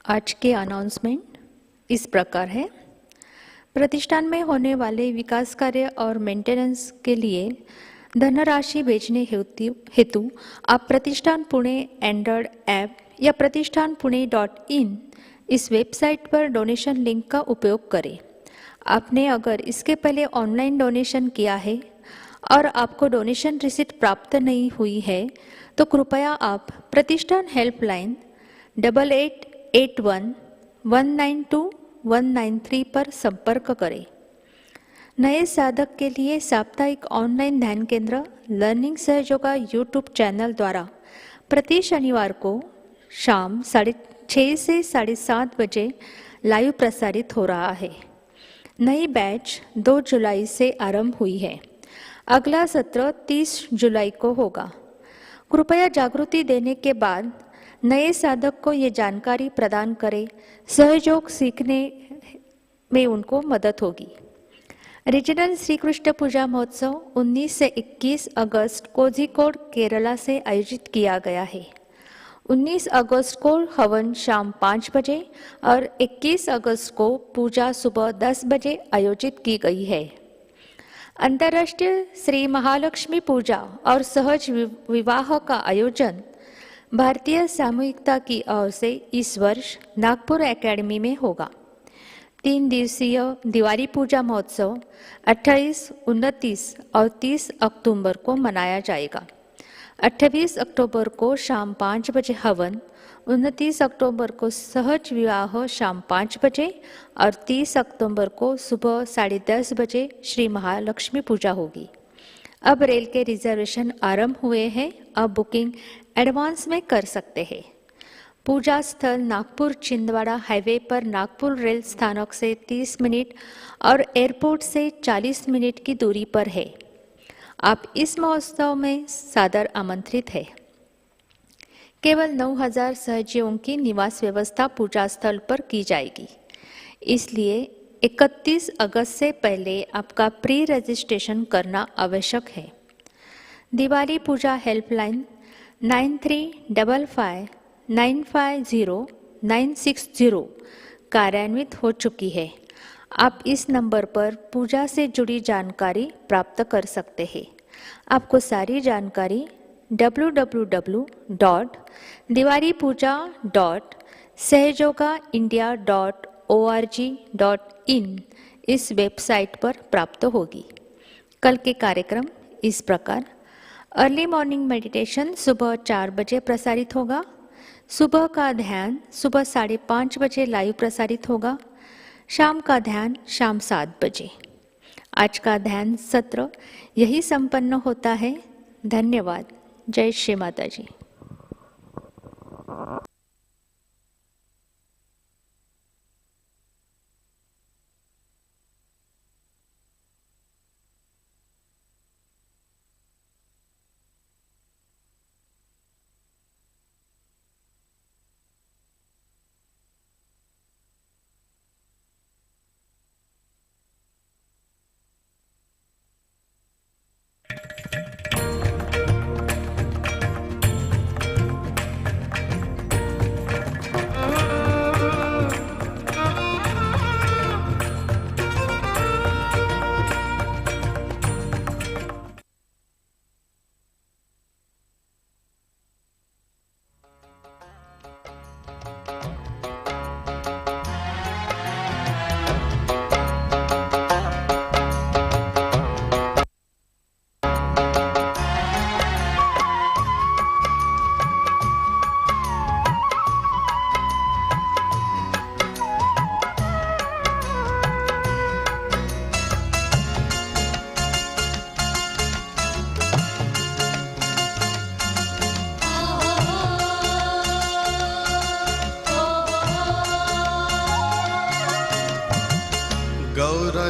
आज के अनाउंसमेंट इस प्रकार है। प्रतिष्ठान में होने वाले विकास कार्य और मेंटेनेंस के लिए धनराशि भेजने हेतु आप प्रतिष्ठान पुणे एंड्रॉयड ऐप या प्रतिष्ठान पुणे.in इस वेबसाइट पर डोनेशन लिंक का उपयोग करें। आपने अगर इसके पहले ऑनलाइन डोनेशन किया है और आपको डोनेशन रिसीट प्राप्त नहीं हुई है तो कृपया आप प्रतिष्ठान हेल्पलाइन 8881192193 पर संपर्क करें। नए साधक के लिए साप्ताहिक ऑनलाइन ध्यान केंद्र लर्निंग सहयोगा यूट्यूब चैनल द्वारा प्रति शनिवार को शाम 6:30 से 7:30 बजे लाइव प्रसारित हो रहा है। नई बैच 2 जुलाई से आरंभ हुई है। अगला सत्र 30 जुलाई को होगा। कृपया जागृति देने के बाद नए साधक को ये जानकारी प्रदान करें। सहयोग सीखने में उनको मदद होगी। रीजनल श्री कृष्ण पूजा महोत्सव 19 से 21 अगस्त कोझिकोड केरला से आयोजित किया गया है। 19 अगस्त को हवन शाम 5 बजे और 21 अगस्त को पूजा सुबह 10 बजे आयोजित की गई है। अंतर्राष्ट्रीय श्री महालक्ष्मी पूजा और सहज विवाह का आयोजन भारतीय सामूहिकता की ओर से इस वर्ष नागपुर एकेडमी में होगा। 3 दिवसीय दिवाली पूजा महोत्सव 28, 29 और 30 अक्टूबर को मनाया जाएगा। 28 अक्टूबर को शाम 5 बजे हवन, 29 अक्टूबर को सहज विवाह शाम 5 बजे और 30 अक्टूबर को सुबह 10:30 बजे श्री महालक्ष्मी पूजा होगी। अब रेल के रिजर्वेशन आरंभ हुए हैं। अब बुकिंग एडवांस में कर सकते हैं। पूजा स्थल नागपुर छिंदवाड़ा हाईवे पर नागपुर रेल स्थानक से 30 मिनट और एयरपोर्ट से 40 मिनट की दूरी पर है। आप इस महोत्सव में सादर आमंत्रित हैं। केवल 9,000 सहजयों की निवास व्यवस्था पूजा स्थल पर की जाएगी, इसलिए 31 अगस्त से पहले आपका प्री रजिस्ट्रेशन करना आवश्यक है। दिवाली पूजा हेल्पलाइन 9355950960 कार्यान्वित हो चुकी है। आप इस नंबर पर पूजा से जुड़ी जानकारी प्राप्त कर सकते हैं। आपको सारी जानकारी www.diwalipuja.sahajogaindia.org.in इस वेबसाइट पर प्राप्त होगी। कल के कार्यक्रम इस प्रकार: अर्ली मॉर्निंग मेडिटेशन सुबह 4 बजे प्रसारित होगा। सुबह का ध्यान सुबह 5:30 बजे लाइव प्रसारित होगा। शाम का ध्यान शाम 7 बजे। आज का ध्यान सत्र यही संपन्न होता है। धन्यवाद। जय श्री माताजी।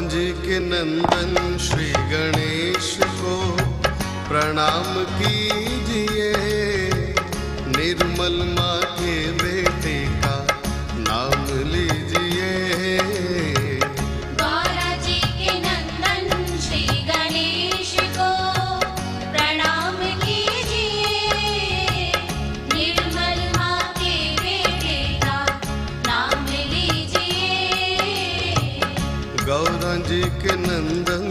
जी के नंदन श्री गणेश को प्रणाम कीजिए। निर्मल माँ के बेटे का नाम लीजिए। गौरा जी के नंदन श्री गणेश को प्रणाम कीजिए। निर्मल माँ के बेटे का नाम लीजिए। गौरा जी के नंदन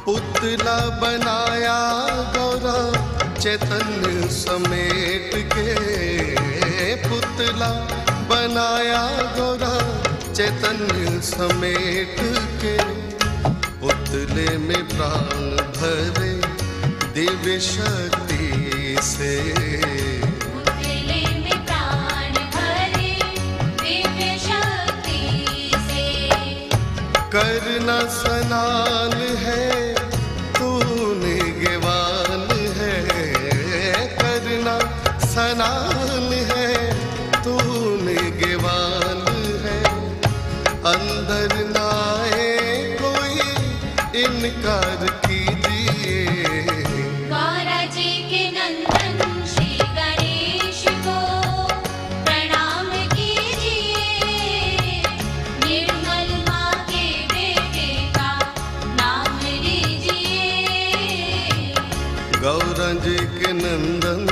पुतला बनाया गौरा चैतन्य समेट के। पुतला बनाया गौरा चैतन्य समेट के। पुतले में प्राण भरे दिव्य शक्ति से। पुतले में प्राण भरे दिव्य शक्ति से। करना स्नान है तूने ज्ञान है। करना स्नान है तूने ज्ञान है। अंदर ना आए कोई इनकार कीजिए। गौरा जी के नंदन श्री गणेश को प्रणाम कीजिए। निर्मल माँ के बेटे का नाम लीजिए। गौरा जी के नंदन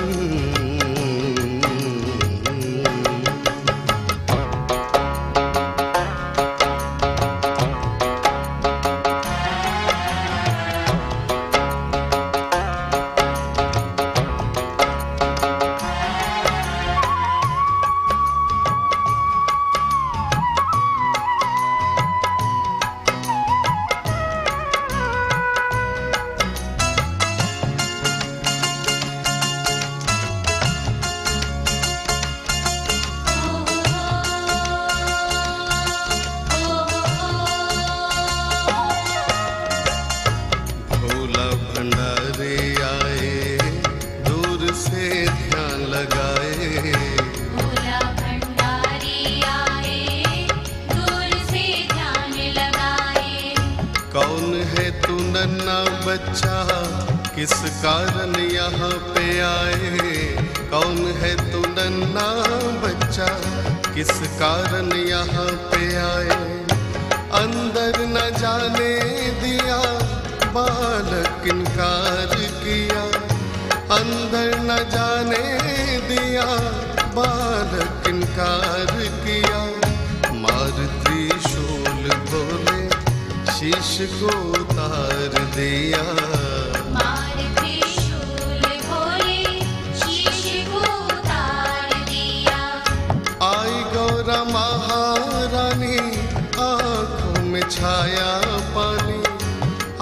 बच्चा किस कारण यहाँ पे आए, कौन है तू नन्हा बच्चा किस कारण यहाँ पे आए। अंदर न जाने दिया बालक इनकार किया, अंदर न जाने दिया बालक इनकार किया। मार त्रिशूल बोले शीश को उतार दिया, मार त्रिशूल बोले शीश को उतार दिया। आई गौरा महारानी आँखों में छाया पानी,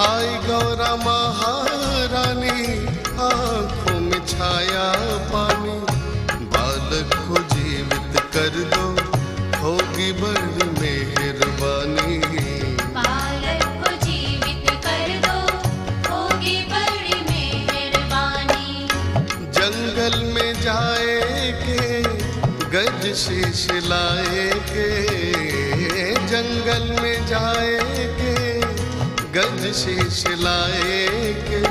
आई गौरा महारानी आँखों में छाया पानी। बालक को जीवित कर दो होगी बड़ी मेहरबानी, बालक को जीवित कर दो होगी बड़ी मेहरबानी। जंगल में जाए के गज शीश लाए के, जंगल में जाए के गज शीश लाए के।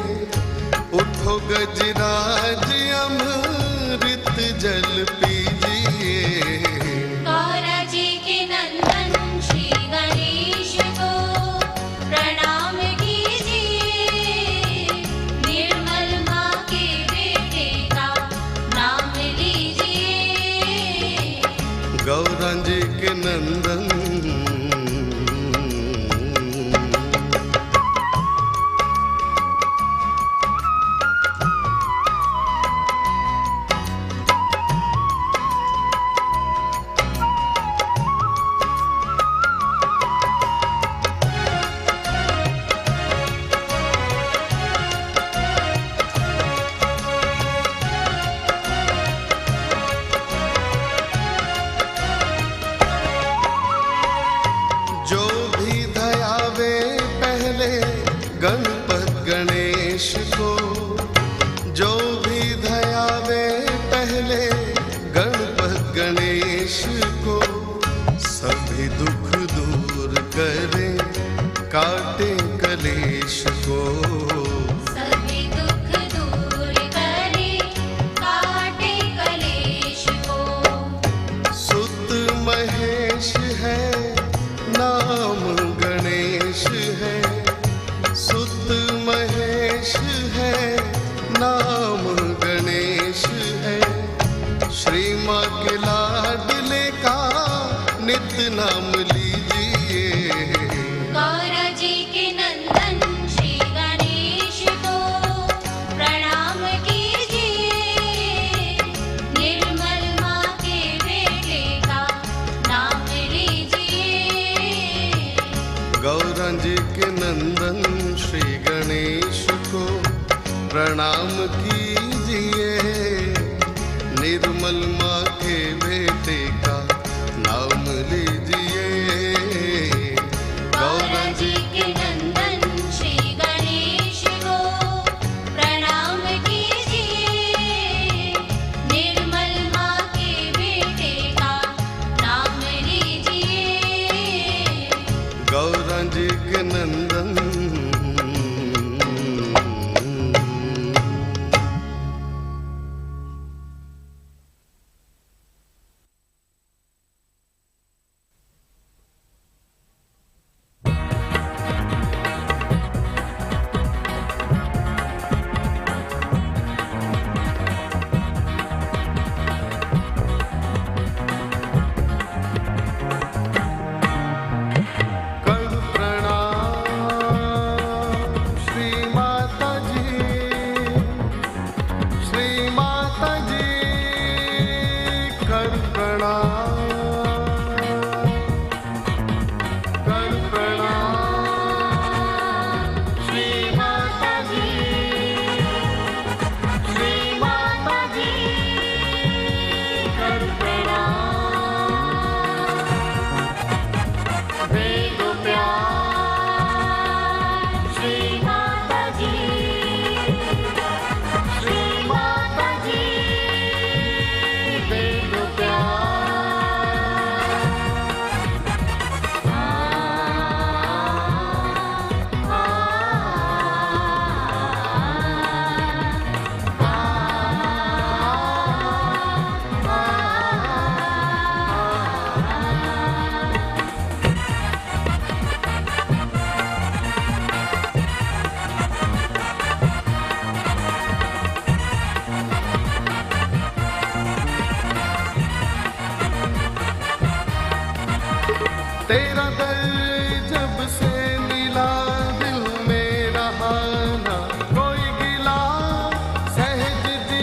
उठो गजराज अमृत जल पीजिए, गौरा जी के नंदन श्री गणेश को प्रणाम कीजिए। निर्मल माँ के बेटे का नाम लीजिए। गौरा जी के नंदन। जो भी धयावे पहले गणपत गणेश को, जो भी धयावे पहले गणपत गणेश को। सभी दुख दूर करे काटे कलेश को, सभी दुख दूर करे काटे कलेश को। सुत महेश है नाम गणेश है, सुत महेश है नाम गणेश है। श्री माँ के लाडले का नित नाम लीजिए, गौरा जी के नंदन श्री गणेश को प्रणाम कीजिए। निर्मल माँ के बेटे का नाम लीजिए। गौरा जी के नंदन श्री गणेश को प्रणाम कीजिए। निर्मल माँ के बेटे का नाम लीजिए। गौरा जी के नंदन श्री गणेश को प्रणाम कीजिए। निर्मल माँ के बेटे का नाम लीजिए। गौरा जी के नंदन।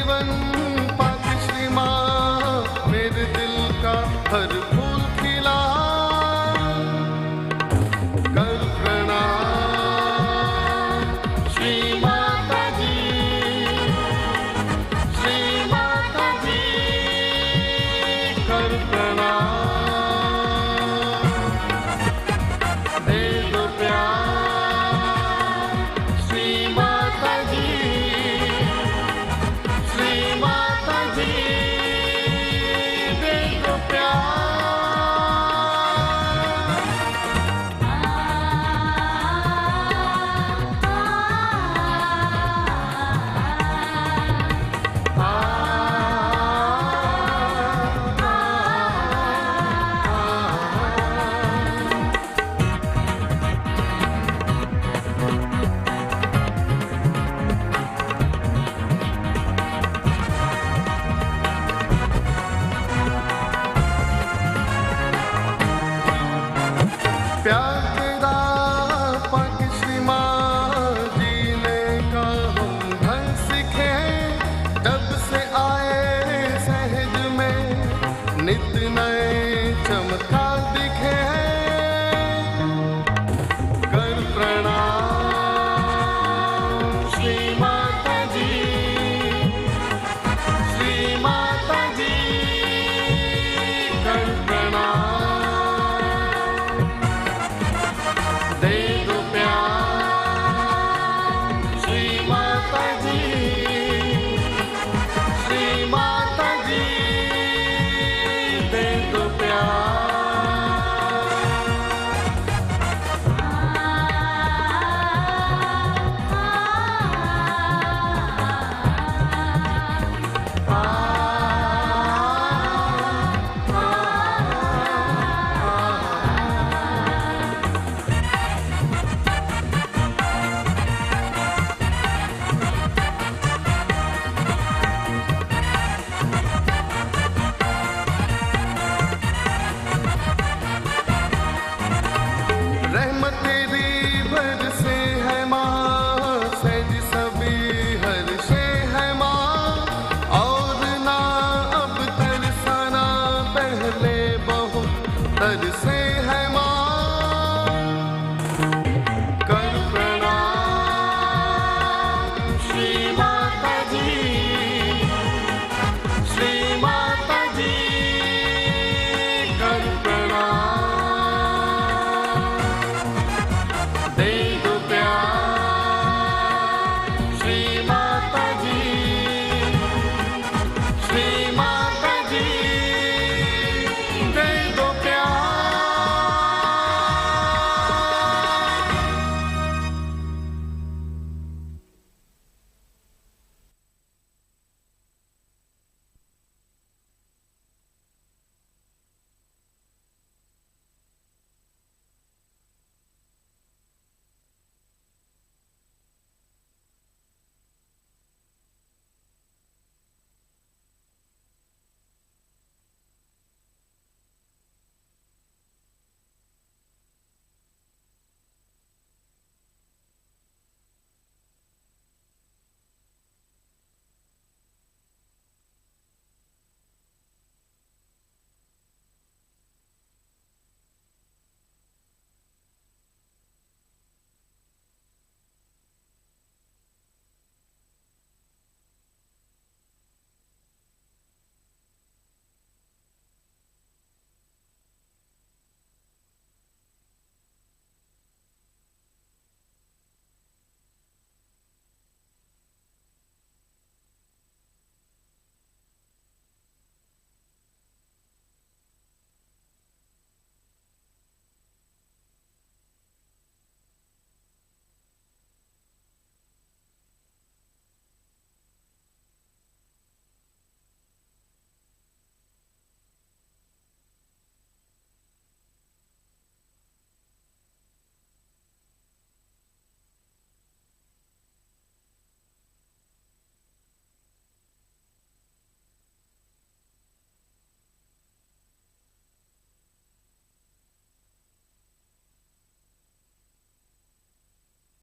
जीवन पाके श्री माँ मेरे दिल का हर फूल खिला। कर प्रणाम श्री माता जी, श्री माता जी कर प्रणाम। दे दो प्यार श्री माता जी, श्री माता जी दे दो प्यार। प्यार